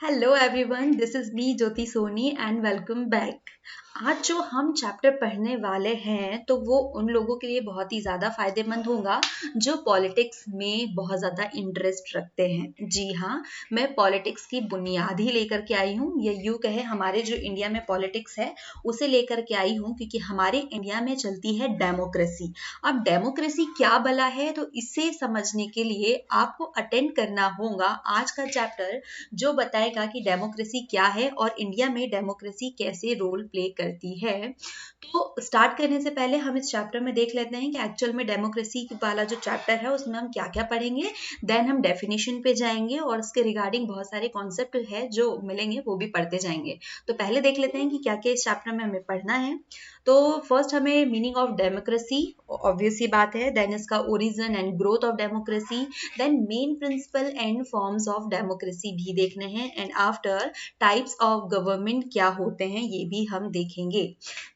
Hello everyone, this is me Jyoti Soni and welcome back. आज जो हम चैप्टर पढ़ने वाले हैं तो वो उन लोगों के लिए बहुत ही ज़्यादा फायदेमंद होगा जो पॉलिटिक्स में बहुत ज़्यादा इंटरेस्ट रखते हैं। जी हाँ, मैं पॉलिटिक्स की बुनियाद ही लेकर के आई हूँ, या यूँ कहे हमारे जो इंडिया में पॉलिटिक्स है उसे लेकर के आई हूँ, क्योंकि हमारे इंडिया में चलती है डेमोक्रेसी। अब डेमोक्रेसी क्या भला है, तो इसे समझने के लिए आपको अटेंड करना होगा आज का चैप्टर, जो बताएगा कि डेमोक्रेसी क्या है और इंडिया में डेमोक्रेसी कैसे रोल प्ले करती है। तो स्टार्ट करने से पहले हम इस चैप्टर में देख लेते हैं कि एक्चुअल में डेमोक्रेसी वाला जो चैप्टर है उसमें हम क्या क्या पढ़ेंगे। देन हम डेफिनेशन पे जाएंगे और उसके रिगार्डिंग बहुत सारे कॉन्सेप्ट है जो मिलेंगे वो भी पढ़ते जाएंगे। तो पहले देख लेते हैं कि क्या क्या इस चैप्टर में हमें पढ़ना है। तो फर्स्ट हमें मीनिंग ऑफ डेमोक्रेसी, ऑब्वियस सी बात है, देन इसका origin and growth of democracy, then main principle and forms of democracy भी देखने हैं, and after types of government क्या होते हैं ये भी हम देखेंगे।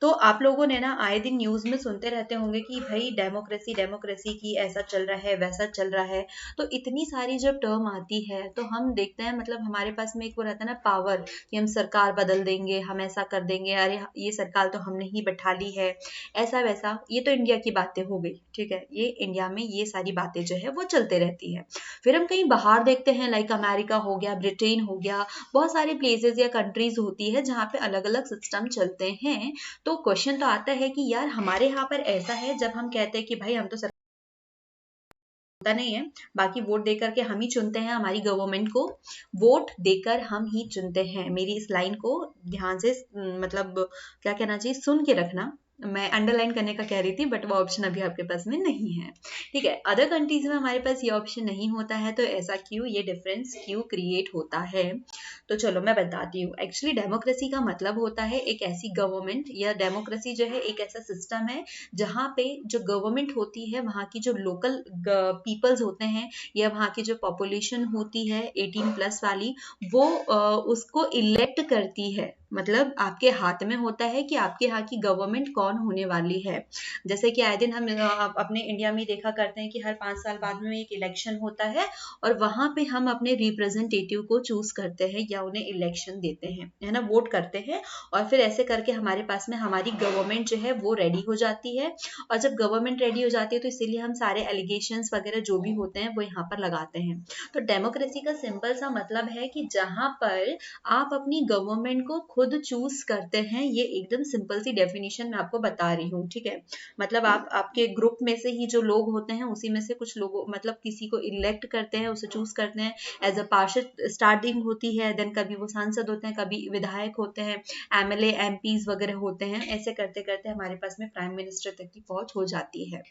तो आप लोगों ने ना आए दिन न्यूज में सुनते रहते होंगे कि भाई डेमोक्रेसी डेमोक्रेसी की ऐसा चल रहा है वैसा चल रहा है। तो इतनी सारी जब टर्म आती है तो हम देखते हैं, मतलब हमारे पास में एक वो रहता है ना पावर, कि हम सरकार बदल देंगे, हम ऐसा कर देंगे, अरे ये सरकार तो हमने ही बैठा ली है, ऐसा वैसा। ये तो इंडिया की बातें हो गई, ठीक है, ये इंडिया में ये सारी बातें जो है वो चलते रहती है। फिर हम कहीं बाहर देखते हैं, लाइक अमेरिका हो गया, ब्रिटेन हो गया, बहुत सारे प्लेसेस या कंट्रीज होती है जहाँ पे अलग अलग सिस्टम चलते हैं। तो क्वेश्चन तो आता है कि यार हमारे यहाँ पर ऐसा है, जब हम कहते हैं कि भाई हम तो होता नहीं है, बाकी वोट देकर के हम ही चुनते हैं हमारी गवर्नमेंट को, वोट देकर हम ही चुनते हैं। मेरी इस लाइन को ध्यान से मतलब क्या कहना चाहिए, सुन के रखना। मैं अंडरलाइन करने का कह रही थी, बट वो ऑप्शन अभी आपके पास में नहीं है, ठीक है। अदर कंट्रीज में हमारे पास ये ऑप्शन नहीं होता है, तो ऐसा क्यों, ये डिफरेंस क्यों क्रिएट होता है। तो चलो मैं बताती हूँ। एक्चुअली डेमोक्रेसी का मतलब होता है एक ऐसी गवर्नमेंट, या डेमोक्रेसी जो है एक ऐसा सिस्टम है जहाँ पे जो गवर्नमेंट होती है वहाँ की जो लोकल पीपल्स होते हैं, या वहाँ की जो पॉपुलेशन होती है 18+ वाली, वो उसको इलेक्ट करती है। मतलब आपके हाथ में होता है कि आपके यहाँ की गवर्नमेंट कौन होने वाली है। जैसे कि आए दिन हम अपने इंडिया में देखा करते हैं कि हर 5 साल बाद में एक इलेक्शन होता है, और वहां पे हम अपने रिप्रेजेंटेटिव को चूज करते हैं या उन्हें इलेक्शन देते हैं, है ना, वोट करते हैं। और फिर ऐसे करके हमारे पास में हमारी गवर्नमेंट जो है वो रेडी हो जाती है। और जब गवर्नमेंट रेडी हो जाती है तो इसीलिए हम सारे एलिगेशंस वगैरह जो भी होते हैं वो यहाँ पर लगाते हैं। तो डेमोक्रेसी का सिंपल सा मतलब है कि जहां पर आप अपनी गवर्नमेंट को खुद चूज करते हैं। ये एकदम सिंपल सी डेफिनेशन मैं आपको बता रही हूँ, ठीक है। मतलब आप आपके ग्रुप में से ही जो लोग होते हैं उसी में से कुछ लोग, मतलब किसी को इलेक्ट करते हैं, उसे चूज करते हैं एज अ पार्षद। स्टार्टिंग होती है, देन कभी वो सांसद होते हैं, कभी विधायक होते हैं, एमएलए एमपीज वगैरह होते हैं। ऐसे करते करते हमारे पास में प्राइम मिनिस्टर तक की पहुंच हो जाती है।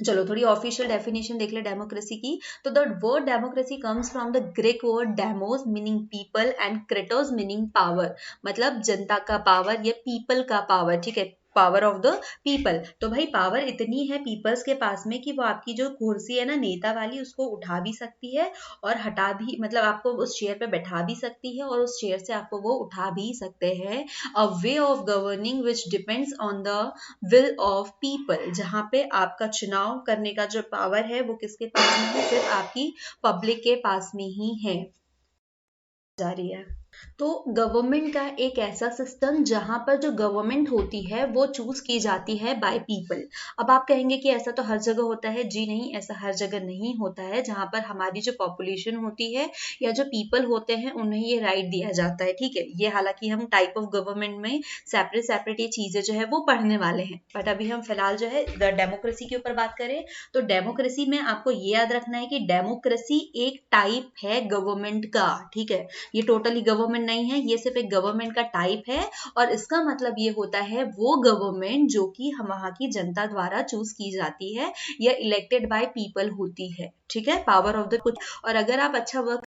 चलो थोड़ी ऑफिशियल डेफिनेशन देख ले डेमोक्रेसी की। तो the word democracy comes from the Greek word demos meaning people and Kratos meaning power, मतलब जनता का पावर या पीपल का पावर, ठीक है, पावर ऑफ द पीपल। तो भाई पावर इतनी है पीपल्स के पास में कि वो आपकी जो कुर्सी है ना नेता वाली, उसको उठा भी सकती है और हटा भी, मतलब आपको उस चेयर पे बैठा भी सकती है और उस चेयर से आपको वो उठा भी सकते हैं। A way of governing which depends on the will of people, जहां पे आपका चुनाव करने का जो पावर है वो किसके पास में है, सिर्फ आपकी पब्लिक के पास में ही है। जा रही है। तो गवर्नमेंट का एक ऐसा सिस्टम जहां पर जो गवर्नमेंट होती है वो चूज की जाती है बाय पीपल। अब आप कहेंगे कि ऐसा तो हर जगह होता है। जी नहीं, ऐसा हर जगह नहीं होता है। जहां पर हमारी जो पॉपुलेशन होती है या जो पीपल होते हैं उन्हें ये राइट दिया जाता है, ठीक है। ये हालांकि हम टाइप ऑफ गवर्नमेंट में सेपरेट सेपरेट ये चीजें जो है वो पढ़ने वाले हैं, बट अभी हम फिलहाल जो है डेमोक्रेसी के ऊपर बात करें। तो डेमोक्रेसी में आपको ये याद रखना है कि डेमोक्रेसी एक टाइप है गवर्नमेंट का, ठीक है। ये टोटली गवर्नमेंट नहीं है, ये सिर्फ एक गवर्नमेंट का टाइप है। और इसका मतलब ये होता है वो गवर्नमेंट जो कि हम वहां की जनता द्वारा चूज की जाती है या इलेक्टेड बाय पीपल होती है, ठीक है, पावर ऑफ द कुछ। और अगर आप अच्छा वर्क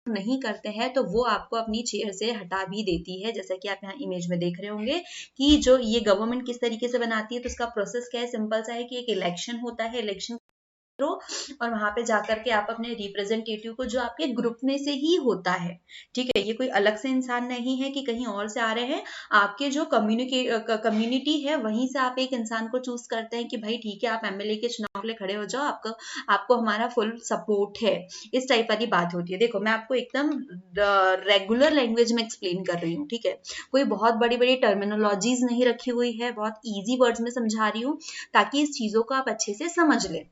नहीं करते हैं तो वो आपको अपनी चेयर से हटा भी देती है, जैसा कि आप यहाँ इमेज में देख रहे होंगे कि जो ये गवर्नमेंट किस तरीके से बनाती है। तो इसका प्रोसेस क्या है, सिंपल सा है कि एक इलेक्शन होता है, इलेक्शन और वहां पे जाकर के आप अपने रिप्रेजेंटेटिव को, जो आपके ग्रुप में से ही होता है, ठीक है, ये कोई अलग से इंसान नहीं है कि कहीं और से आ रहे हैं, आपके जो कम्युनिटी है वहीं से आप एक इंसान को चूज करते हैं कि भाई ठीक है, आप एमएलए के चुनाव के लिए खड़े हो जाओ, आपको आपको हमारा फुल सपोर्ट है। इस टाइप वाली बात होती है। देखो मैं आपको एकदम रेगुलर लैंग्वेज में एक्सप्लेन कर रही हूँ, ठीक है, कोई बहुत बड़ी बड़ी टर्मिनोलॉजीज नहीं रखी हुई है, बहुत ईजी वर्ड्स में समझा रही हूँ ताकि इस चीजों को आप अच्छे से समझ लें।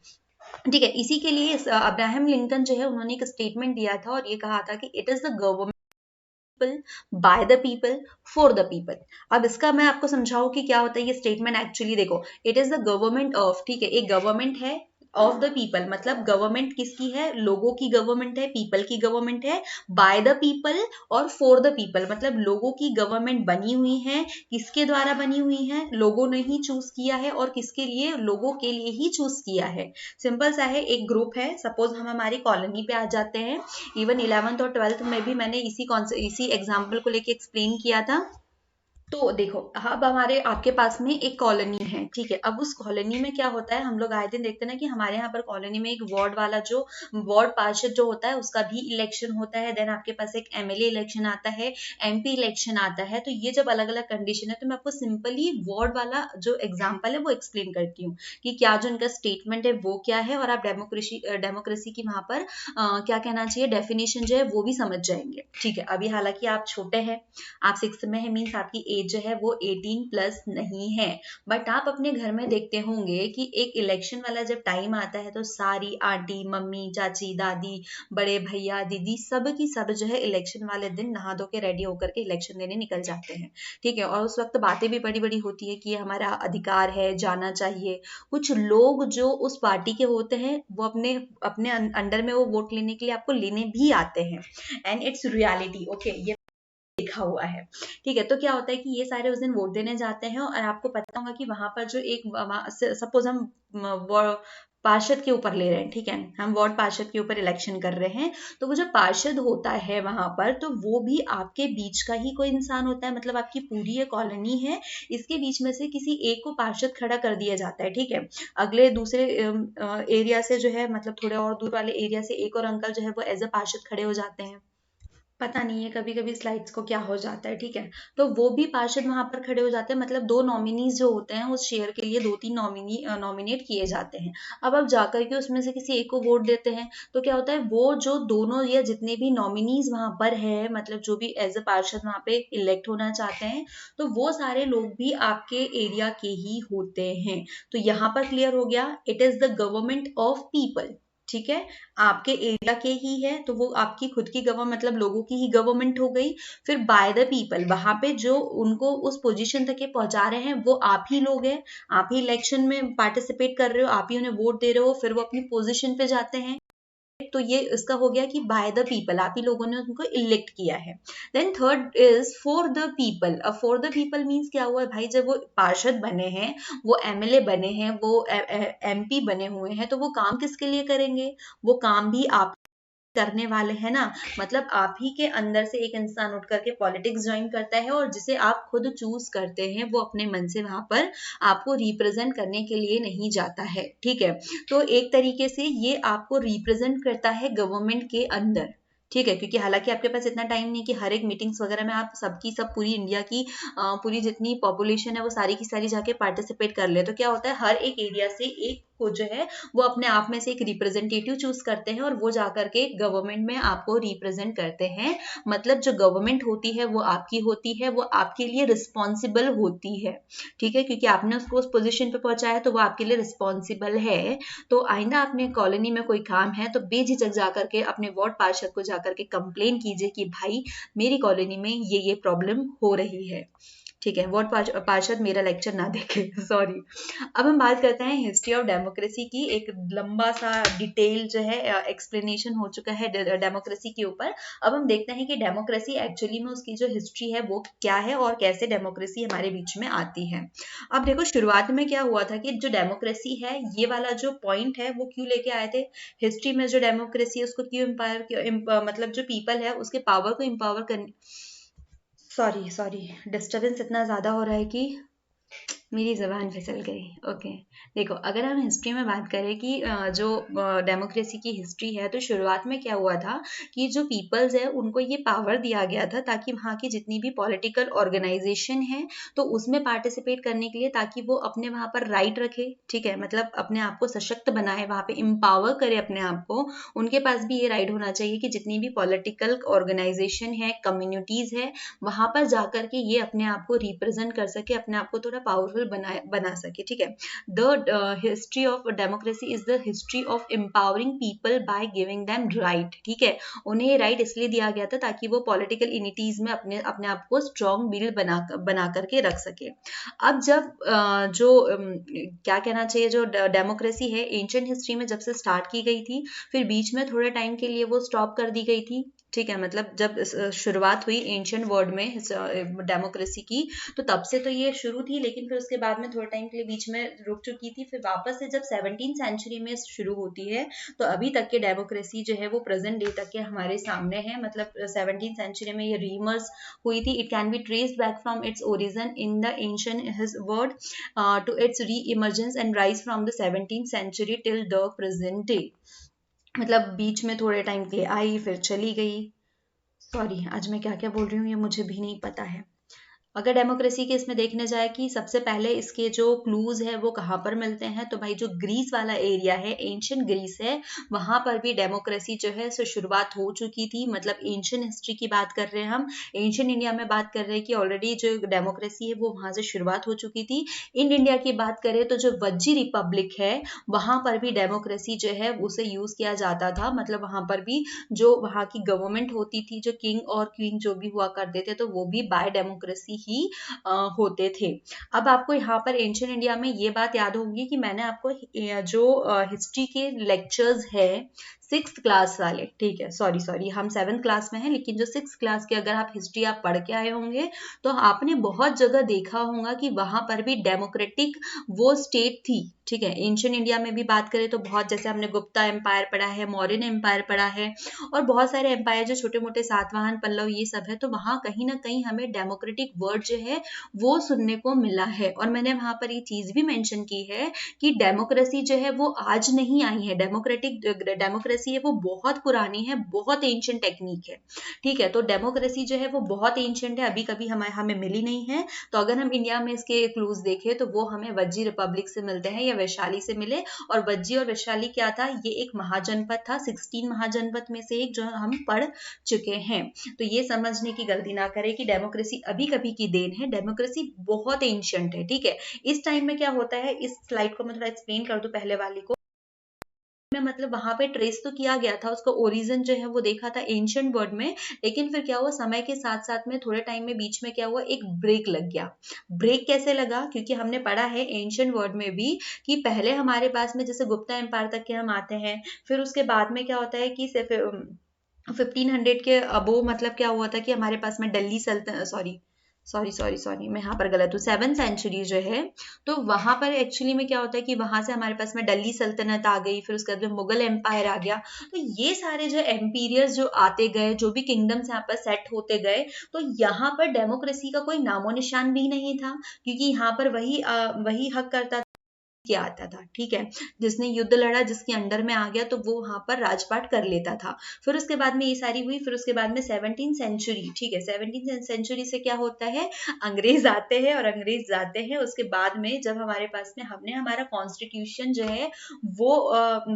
ठीक है, इसी के लिए अब्राहम लिंकन जो है उन्होंने एक स्टेटमेंट दिया था और ये कहा था कि it is the government by the people for the people. अब इसका मैं आपको समझाऊं कि क्या होता है ये स्टेटमेंट एक्चुअली। देखो, it is the government of, ठीक है, एक गवर्नमेंट है ऑफ द पीपल, मतलब गवर्नमेंट किसकी है, लोगों की गवर्नमेंट है, पीपल की गवर्नमेंट है, बाय द पीपल और फॉर द पीपल, मतलब लोगों की गवर्नमेंट बनी हुई है, किसके द्वारा बनी हुई है, लोगों ने ही चूज किया है, और किसके लिए, लोगों के लिए ही चूज किया है। सिंपल सा है, एक ग्रुप है, सपोज हम हमारी कॉलोनी पे आ जाते हैं, इवन 11th और 12th में भी मैंने इसी एग्जाम्पल को लेके एक्सप्लेन किया था। तो देखो, अब हमारे आपके पास में एक कॉलोनी है, ठीक है, अब उस कॉलोनी में क्या होता है, हम लोग आए दिन देखते हैं ना कि हमारे यहाँ पर कॉलोनी में एक वार्ड वाला जो वार्ड पार्षद जो होता है उसका भी इलेक्शन होता है, देन आपके पास एक एमएलए इलेक्शन आता है, एमपी इलेक्शन आता है। तो ये जब अलग अलग कंडीशन है तो मैं आपको सिंपली वार्ड वाला जो एग्जाम्पल है वो एक्सप्लेन करती हूँ कि क्या जो इनका स्टेटमेंट है वो क्या है, और आप डेमोक्रेसी की वहां पर क्या कहना चाहिए, डेफिनेशन जो है वो भी समझ जाएंगे। ठीक है, अभी हालांकि आप छोटे हैं, आप 6th में है, मीन्स आपकी एज जो है वो 18 प्लस नहीं है, बट आप अपने घर में देखते होंगे कि एक इलेक्शन वाला जब टाइम आता है तो सारी आंटी, मम्मी, चाची, दादी, बड़े भैया, दीदी, सब की सब जो है इलेक्शन वाले दिन नहा धो के रेडी होकर के इलेक्शन देने निकल जाते हैं। ठीक है, और उस वक्त बातें भी बड़ी बड़ी होती है कि ये हमारा अधिकार है, जाना चाहिए। कुछ लोग जो उस पार्टी के होते हैं वो अपने अपने अंडर में वो वोट लेने के लिए आपको लेने भी आते हैं, एंड इट्स रियलिटी, ओके, ये लिखा हुआ है। ठीक है, तो क्या होता है कि ये सारे उस दिन वोट देने जाते हैं, और आपको पता होगा कि वहां पर जो एक, सपोज हम पार्षद के ऊपर ले रहे हैं, ठीक है, हम वार्ड पार्षद के ऊपर इलेक्शन कर रहे हैं, तो वो जो पार्षद होता है वहां पर, तो वो भी आपके बीच का ही कोई इंसान होता है, मतलब आपकी पूरी ये कॉलोनी है, इसके बीच में से किसी एक को पार्षद खड़ा कर दिया जाता है। ठीक है, अगले दूसरे एरिया से जो है, मतलब थोड़े और दूर वाले एरिया से एक और अंकल जो है वो एज अ पार्षद खड़े हो जाते हैं। पता नहीं है कभी कभी स्लाइड्स को क्या हो जाता है, ठीक है, तो वो भी पार्षद वहां पर खड़े हो जाते हैं, मतलब दो नॉमिनीज जो होते हैं उस शेयर के लिए दो तीन नॉमिनेट किए जाते हैं। अब जाकर के उसमें से किसी एक को वोट देते हैं, तो क्या होता है, वो जो दोनों या जितने भी नॉमिनीज वहां पर है, मतलब जो भी एज अ पार्षद वहां पे इलेक्ट होना चाहते हैं, तो वो सारे लोग भी आपके एरिया के ही होते हैं। तो यहाँ पर क्लियर हो गया, it is the government of people. ठीक है, आपके एरिया के ही है, तो वो आपकी खुद की गवर्नमेंट, मतलब लोगों की ही गवर्नमेंट हो गई। फिर बाय द पीपल, वहां पे जो उनको उस पोजीशन तक के पहुंचा रहे हैं वो आप ही लोग हैं, आप ही इलेक्शन में पार्टिसिपेट कर रहे हो, आप ही उन्हें वोट दे रहे हो, फिर वो अपनी पोजीशन पे जाते हैं। तो ये इसका हो गया कि बाय द पीपल, आप ही लोगों ने उनको इलेक्ट किया है। Then third is for the people. अब फॉर द पीपल मीन्स क्या हुआ भाई, जब वो पार्षद बने हैं, वो एमएलए बने हैं, वो एमपी बने हुए हैं, तो वो काम किसके लिए करेंगे, वो काम भी आप करने वाले हैं ना, मतलब आप ही के अंदर से एक इंसान उठ करके पॉलिटिक्स ज्वाइन करता है, और जिसे आप खुद चूज करते हैं, वो अपने मन से वहां पर आपको रिप्रेजेंट करने के लिए नहीं जाता है। ठीक है, तो एक तरीके से ये आपको रिप्रेजेंट करता है गवर्नमेंट के अंदर। ठीक है, क्योंकि हालांकि आपके पास इतना टाइम नहीं कि हर एक मीटिंग्स वगैरह में आप सबकी सब पूरी इंडिया की पूरी जितनी पॉपुलेशन है वो सारी की सारी जाके पार्टिसिपेट कर ले। तो क्या होता है, हर एक एरिया से एक को जो है वो अपने आप में से एक रिप्रेजेंटेटिव चूज करते हैं, और वो जाकर के गवर्नमेंट में आपको रिप्रेजेंट करते हैं। मतलब जो गवर्नमेंट होती है वो आपकी होती है, वो आपके लिए रिस्पॉन्सिबल होती है। ठीक है, क्योंकि आपने उसको उस पोजीशन पे पहुंचाया तो वो आपके लिए रिस्पॉन्सिबल है। तो आइंदा अपने कॉलोनी में कोई काम है तो बेझिझक जाकर के अपने वार्ड पार्षद को जाकर के कंप्लेन कीजिए कि भाई मेरी कॉलोनी में ये प्रॉब्लम हो रही है। ठीक है, वार्ड पार्षद मेरा लेक्चर ना देखे, सॉरी। अब हम बात करते हैं हिस्ट्री ऑफ डेमोक्रेसी की। एक लंबा सा डिटेल जो है एक्सप्लेनेशन हो चुका है डेमोक्रेसी के ऊपर। अब हम देखते हैं कि डेमोक्रेसी एक्चुअली में उसकी जो हिस्ट्री है वो क्या है, और कैसे डेमोक्रेसी हमारे बीच में आती है। अब देखो, शुरुआत में क्या हुआ था कि जो डेमोक्रेसी है, ये वाला जो पॉइंट है वो क्यों लेके आए थे हिस्ट्री में, जो डेमोक्रेसी है उसको क्यों मतलब जो पीपल है उसके पावर को एम्पावर करने, सॉरी डिस्टर्बेंस इतना ज्यादा हो रहा है कि मेरी ज़बान फिसल गई। ओके, देखो अगर हम हिस्ट्री में बात करें कि जो डेमोक्रेसी की हिस्ट्री है, तो शुरुआत में क्या हुआ था कि जो पीपल्स है उनको ये पावर दिया गया था ताकि वहाँ की जितनी भी पॉलिटिकल ऑर्गेनाइजेशन है तो उसमें पार्टिसिपेट करने के लिए, ताकि वो अपने वहाँ पर राइट रखे, ठीक है, मतलब अपने आप को सशक्त बनाए, वहाँ पे एम्पावर करे अपने आप को। उनके पास भी ये राइट होना चाहिए कि जितनी भी पॉलिटिकल ऑर्गेनाइजेशन है, कम्युनिटीज़ है, वहाँ पर जाकर के ये अपने आप को रिप्रेजेंट कर सके, अपने आप को थोड़ा पावरफुल बना सके, ठीक है। The history of democracy is the history of empowering people by giving them right, ठीक है। उन्हें ये राइट इसलिए दिया गया था ताकि वो पॉलिटिकल यूनिटीज में अपने अपने आप को स्ट्रॉन्ग बिल्ड बना करके रख सके। अब जब क्या कहना चाहिए, जो डेमोक्रेसी है एंशिएंट हिस्ट्री में जब से स्टार्ट की गई थी, फिर बीच में थोड़े टाइम के लिए वो स्टॉप कर दी गई थी, ठीक है। मतलब जब शुरुआत हुई एंशिएंट वर्ल्ड में डेमोक्रेसी की, तो तब से तो ये शुरू थी, लेकिन फिर उसके बाद में थोड़े टाइम के लिए बीच में रुक चुकी थी। फिर वापस से जब 17th सेंचुरी में शुरू होती है, तो अभी तक के डेमोक्रेसी जो है वो प्रेजेंट डे तक के हमारे सामने है। मतलब 17th सेंचुरी में ये रीमर्स हुई थी। It can be traced back from its origin in the ancient world to its re emergence and rise from the 17th century till the present day. मतलब बीच में थोड़े टाइम के लिए आई, फिर चली गई। सॉरी, आज मैं क्या क्या बोल रही हूँ ये मुझे भी नहीं पता है। अगर डेमोक्रेसी के इसमें देखने जाए कि सबसे पहले इसके जो क्लूज है वो कहाँ पर मिलते हैं, तो भाई जो ग्रीस वाला एरिया है, एंशिएंट ग्रीस है, वहां पर भी डेमोक्रेसी जो है सो शुरुआत हो चुकी थी। मतलब एंशिएंट हिस्ट्री की बात कर रहे हैं हम, एंशिएंट इंडिया में बात कर रहे हैं कि ऑलरेडी जो डेमोक्रेसी है वो वहां से शुरुआत हो चुकी थी। इन इंडिया की बात करें तो जो वज्जी रिपब्लिक है, वहां पर भी डेमोक्रेसी जो है उसे यूज किया जाता था। मतलब वहां पर भी जो वहां की गवर्नमेंट होती थी, जो किंग और क्वीन जो भी हुआ करते थे, तो वो भी बाय डेमोक्रेसी ही होते थे। अब आपको यहाँ पर एंशिएंट इंडिया में ये बात याद होगी कि मैंने आपको जो हिस्ट्री के लेक्चर्स है 6th क्लास वाले, ठीक है, सॉरी हम 7th क्लास में हैं, लेकिन जो 6th क्लास के अगर आप हिस्ट्री आप पढ़ के आए होंगे तो आपने बहुत जगह देखा होगा कि वहां पर भी डेमोक्रेटिक वो स्टेट थी, ठीक है। एंशिएंट इंडिया में भी बात करें तो बहुत, जैसे हमने गुप्ता एम्पायर पढ़ा है, मौर्यन एम्पायर पढ़ा है, और बहुत सारे एम्पायर जो छोटे मोटे सातवाहन, पल्लव, ये सब है, तो वहां कहीं ना कहीं हमें डेमोक्रेटिक वर्ड जो है वो सुनने को मिला है। और मैंने वहां पर ये चीज भी मेंशन की है कि डेमोक्रेसी जो है वो आज नहीं आई है, डेमोक्रेसी है वो बहुत पुरानी है, बहुत एंशिएंट टेक्निक है, ठीक है। तो डेमोक्रेसी जो है वो बहुत एंशिएंट है, अभी कभी हमें मिली नहीं है। तो अगर हम इंडिया में इसके क्लूज देखें तो वो हमें वज्जी रिपब्लिक से मिलते हैं या वैशाली से मिले। और वज्जी और वैशाली क्या था, ये एक महाजनपद था, 16 महाजनपद में से एक, जो हम पढ़ चुके हैं। तो ये समझने की गलती ना करें कि डेमोक्रेसी अभी कभी की देन है, डेमोक्रेसी बहुत एंशिएंट है, ठीक है। इस टाइम में क्या होता है, इस स्लाइड को मैं थोड़ा एक्सप्लेन कर दूं पहले वाली को में। मतलब वहां पे ट्रेस तो किया गया था, उसका ओरिजिन जो है वो देखा था एंशिएंट वर्ड में, लेकिन फिर क्या हुआ, समय के साथ साथ में थोड़े टाइम में बीच में क्या हुआ, एक ब्रेक लग गया। ब्रेक कैसे लगा, क्योंकि हमने पढ़ा है एंशिएंट वर्ड में भी कि पहले हमारे पास में जैसे गुप्ता एम्पायर तक के हम आते हैं, फिर उसके बाद में क्या होता है कि 1500 के अबो, मतलब क्या हुआ था कि हमारे पास में दिल्ली सल्तनत, सॉरी मैं यहाँ पर गलत हूँ, 7th सेंचुरी जो है, तो वहां पर एक्चुअली में क्या होता है कि वहां से हमारे पास में दिल्ली सल्तनत आ गई, फिर उसके बाद में मुगल एम्पायर आ गया। तो ये सारे जो एम्पीरियर्स जो आते गए, जो भी किंगडम्स यहाँ पर सेट होते गए, तो यहाँ पर डेमोक्रेसी का कोई नामो निशान भी नहीं था, क्योंकि यहाँ पर वही हक करता क्या आता था, ठीक है। जिसने युद्ध लड़ा, जिसके अंडर में आ गया, तो वो वहां पर राजपाट कर लेता था। फिर उसके बाद में ये सारी हुई, फिर उसके बाद में 17th सेंचुरी, ठीक है, 17th सेंचुरी से क्या होता है, अंग्रेज आते हैं और अंग्रेज जाते हैं। उसके बाद में जब हमारे पास में हमने हमारा कॉन्स्टिट्यूशन जो है वो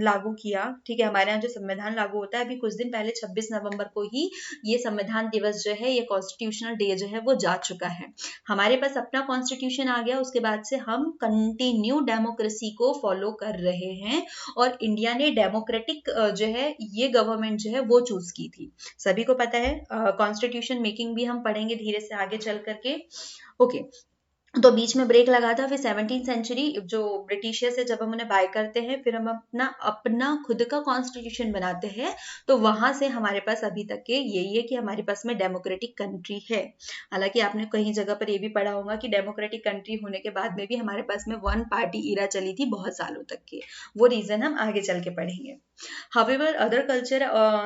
लागू किया, ठीक है। हमारे यहाँ जो संविधान लागू होता है, अभी कुछ दिन पहले 26 नवंबर को ही ये संविधान दिवस जो है, ये कॉन्स्टिट्यूशनल डे जो है वो जा चुका है। हमारे पास अपना कॉन्स्टिट्यूशन आ गया, उसके बाद से हम कंटिन्यू डेमोक्रेसी को फॉलो कर रहे हैं। और इंडिया ने डेमोक्रेटिक जो है ये गवर्नमेंट जो है वो चूज की थी, सभी को पता है। कॉन्स्टिट्यूशन मेकिंग भी हम पढ़ेंगे धीरे से आगे चल करके, ओके। तो बीच में ब्रेक लगा था, फिर 17th सेंचुरी जो ब्रिटिशर्स है, जब हम उन्हें बाय करते हैं, फिर हम अपना अपना खुद का कॉन्स्टिट्यूशन बनाते हैं, तो वहां से हमारे पास अभी तक के यही है कि हमारे पास में डेमोक्रेटिक कंट्री है। हालांकि आपने कहीं जगह पर ये भी पढ़ा होगा कि डेमोक्रेटिक कंट्री होने के बाद में भी हमारे पास में वन पार्टी इरा चली थी बहुत सालों तक के, वो रीजन हम आगे चल के पढ़ेंगे। However, other culture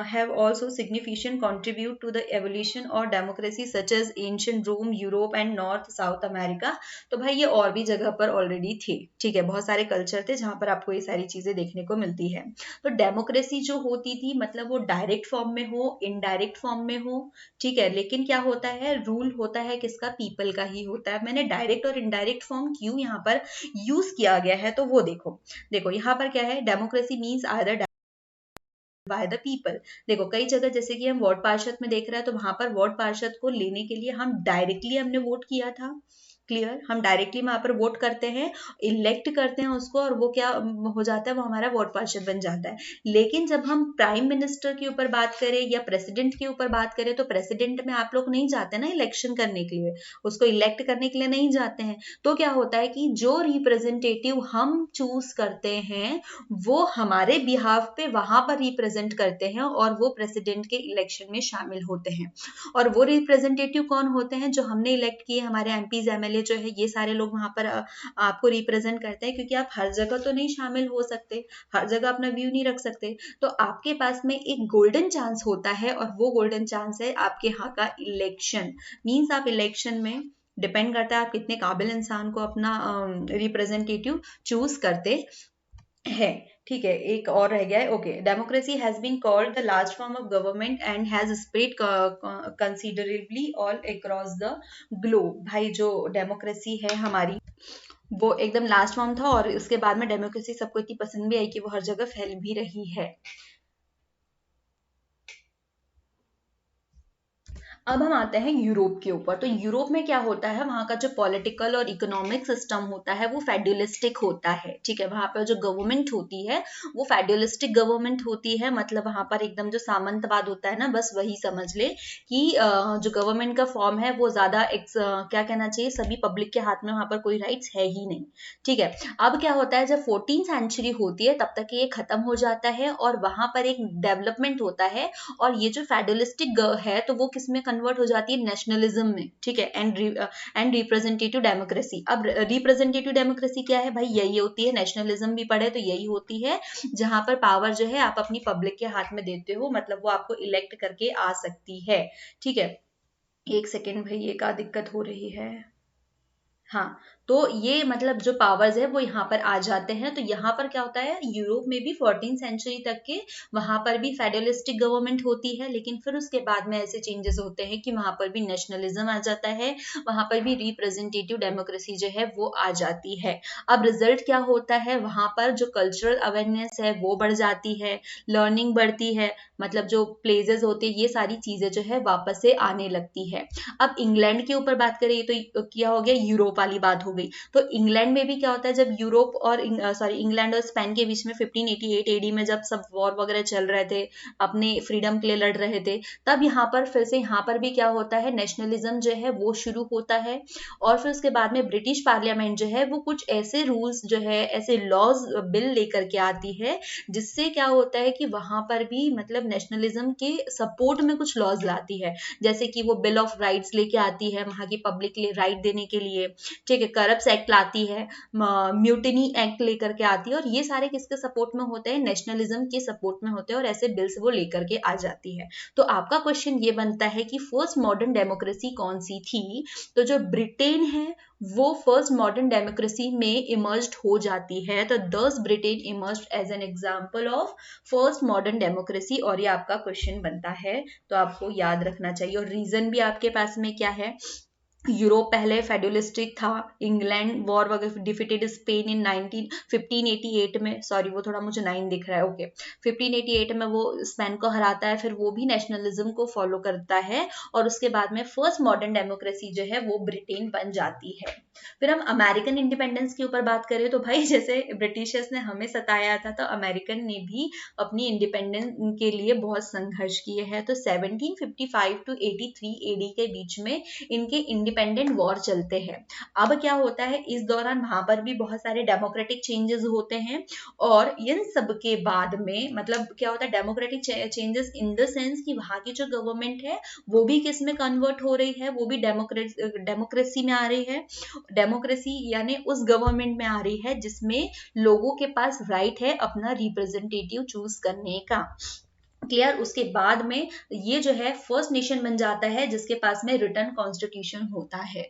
have also significant contribute to the evolution of democracy, such as ancient Rome, Europe, and North South America. तो भाई ये और भी जगह पर ऑलरेडी थे, ठीक है, बहुत सारे कल्चर थे जहां पर आपको ये सारी चीजें देखने को मिलती है। तो डेमोक्रेसी जो होती थी मतलब वो डायरेक्ट फॉर्म में हो, इनडायरेक्ट फॉर्म में हो, ठीक है, लेकिन क्या होता है, रूल होता है किसका, पीपल का ही होता है। मैंने डायरेक्ट और इनडायरेक्ट फॉर्म क्यों यहाँ पर यूज किया गया है, तो वो देखो, देखो यहाँ पर क्या है, democracy means either bye the people. देखो कई जगह जैसे कि हम वार्ड पार्षद में देख रहे हैं, तो वहां पर वार्ड पार्षद को लेने के लिए हम डायरेक्टली हमने वोट किया था, क्लियर, हम डायरेक्टली वहां पर वोट करते हैं, इलेक्ट करते हैं उसको, और वो क्या हो जाता है, वो हमारा वार्ड पार्षद बन जाता है। लेकिन जब हम प्राइम मिनिस्टर के ऊपर बात करें या प्रेसिडेंट के ऊपर बात करें, तो प्रेसिडेंट में आप लोग नहीं जाते ना इलेक्शन करने के लिए, उसको इलेक्ट करने के लिए नहीं जाते हैं। तो क्या होता है कि जो रिप्रेजेंटेटिव हम चूज करते हैं वो हमारे बिहाफ पे वहां पर रिप्रेजेंट करते हैं और वो प्रेसिडेंट के इलेक्शन में शामिल होते हैं। और वो रिप्रेजेंटेटिव कौन होते हैं, जो हमने इलेक्ट किए, हमारे एमपीज एमएलए जो है, ये सारे लोग वहां पर आपको रिप्रेजेंट करते हैं, क्योंकि आप हर जगह तो नहीं शामिल हो सकते, हर जगह अपना व्यू नहीं रख सकते। तो आपके पास में एक गोल्डन चांस होता है, और वो गोल्डन चांस है आपके यहाँ का इलेक्शन। मीन्स आप इलेक्शन में, डिपेंड करता है आप कितने काबिल इंसान को अपना रिप्रेजेंटेटिव चूज करते है, ठीक है। एक और रह गया है, okay, democracy has been called the large form of government and has spread considerably all across the globe. भाई जो डेमोक्रेसी है हमारी, वो एकदम लास्ट फॉर्म था, और उसके बाद में डेमोक्रेसी सबको इतनी पसंद भी आई कि वो हर जगह फैल भी रही है। अब हम आते हैं यूरोप के ऊपर। तो यूरोप में क्या होता है, वहां का जो पॉलिटिकल और इकोनॉमिक सिस्टम होता है वो फेड्युलिस्टिक होता है, ठीक है। वहां पर जो गवर्नमेंट होती है वो फेड्युलिस्टिक गवर्नमेंट होती है, मतलब वहां पर एकदम जो सामंतवाद होता है ना, बस वही समझ ले कि जो गवर्नमेंट का फॉर्म है वो ज्यादा क्या कहना चाहिए, सभी पब्लिक के हाथ में वहां पर कोई राइट्स है ही नहीं, ठीक है। अब क्या होता है, जब 14th सेंचुरी होती है तब तक ये खत्म हो जाता है, और वहां पर एक डेवलपमेंट होता है, और ये जो फेडरलिस्टिक है तो वो किसमें कन्वर्ट हो जाती है, नेशनलिज्म में, ठीक है, एंड रिप्रेजेंटेटिव डेमोक्रेसी। अब रिप्रेजेंटेटिव डेमोक्रेसी क्या है भाई, यही होती है, नेशनलिज्म भी पढ़े तो यही होती है, जहां पर पावर जो है आप अपनी पब्लिक के हाथ में देते हो, मतलब वो आपको इलेक्ट करके आ सकती है, ठीक है। एक सेकेंड भाई, ये क्या दिक्कत हो रही है, हाँ। तो ये मतलब जो पावर्स है वो यहाँ पर आ जाते हैं। तो यहाँ पर क्या होता है, यूरोप में भी 14th सेंचुरी तक के वहां पर भी फेडरलिस्टिक गवर्नमेंट होती है, लेकिन फिर उसके बाद में ऐसे चेंजेस होते हैं कि वहां पर भी नेशनलिज्म आ जाता है, वहां पर भी रिप्रेजेंटेटिव डेमोक्रेसी जो है वो आ जाती है। अब रिजल्ट क्या होता है, वहां पर जो कल्चरल अवेयरनेस है वो बढ़ जाती है, लर्निंग बढ़ती है, मतलब जो प्लेसेस होते हैं ये सारी चीजें जो है वापस से आने लगती है। अब इंग्लैंड के ऊपर बात करें तो क्या हो गया, यूरोप वाली बात हो गई। तो इंग्लैंड में भी क्या होता है, जब यूरोप और इंग्लैंड और स्पेन के बीच में 1588 एडी में जब सब वॉर वगैरह चल रहे थे, अपने फ्रीडम के लिए लड़ रहे थे, तब यहाँ पर फिर से यहाँ पर भी क्या होता है, नेशनलिज्म जो है वो शुरू होता है। और फिर उसके बाद में ब्रिटिश पार्लियामेंट जो है वो कुछ ऐसे रूल्स जो है, ऐसे लॉज बिल लेकर के आती है, जिससे क्या होता है कि वहां पर भी मतलब नेशनलिज्म के सपोर्ट में कुछ लॉज लाती है, जैसे कि वो बिल ऑफ राइट्स लेके आती है वहां की पब्लिक के लिए राइट देने के लिए, ठीक है, करप्स एक्ट लाती है, म्यूटिनी एक्ट लेकर के आती है, और ये सारे किसके सपोर्ट में होते हैं, नेशनलिज्म के सपोर्ट में होते हैं, और ऐसे बिल्स वो लेकर के आ जाती है। तो आपका क्वेश्चन ये बनता है कि फर्स्ट मॉडर्न डेमोक्रेसी कौन सी थी, तो जो ब्रिटेन है वो फर्स्ट मॉडर्न डेमोक्रेसी में इमर्ज्ड हो जाती है। तो thus Britain emerged as an example of first modern democracy, और ये आपका क्वेश्चन बनता है, तो आपको याद रखना चाहिए। और रीजन भी आपके पास में क्या है, यूरोप पहले फेडुलिस्टिक था, इंग्लैंड वॉर वगैरह डिफीटेड स्पेन इन 1588 में, सॉरी वो थोड़ा मुझे 9 दिख रहा है, ओके, 1588 में वो स्पेन को हराता है, फिर वो भी नेशनलिज्म को फॉलो करता है, और उसके बाद में फर्स्ट मॉडर्न डेमोक्रेसी जो है वो ब्रिटेन बन जाती है। फिर हम अमेरिकन इंडिपेंडेंस के ऊपर बात करें तो भाई जैसे ब्रिटिशर्स ने हमें सताया था, तो अमेरिकन ने भी अपनी इंडिपेंडेंस के लिए बहुत संघर्ष किए हैं। तो 1755 टू 83 एडी के बीच में इनके इंडिपेंडेंट वॉर चलते हैं। अब क्या होता है, इस दौरान वहां पर भी बहुत सारे डेमोक्रेटिक चेंजेस होते हैं, और इन सब के बाद में मतलब क्या होता है, democratic changes in the sense कि वहां की जो गवर्नमेंट है वो भी किस में कन्वर्ट हो रही है, वो भी डेमोक्रेसी में आ रही है। डेमोक्रेसी यानी उस गवर्नमेंट में आ रही है जिसमें लोगों के पास राइट है अपना रिप्रेजेंटेटिव चूज करने का, क्लियर। उसके बाद में ये जो है फर्स्ट नेशन बन जाता है जिसके पास में रिटन कॉन्स्टिट्यूशन होता है।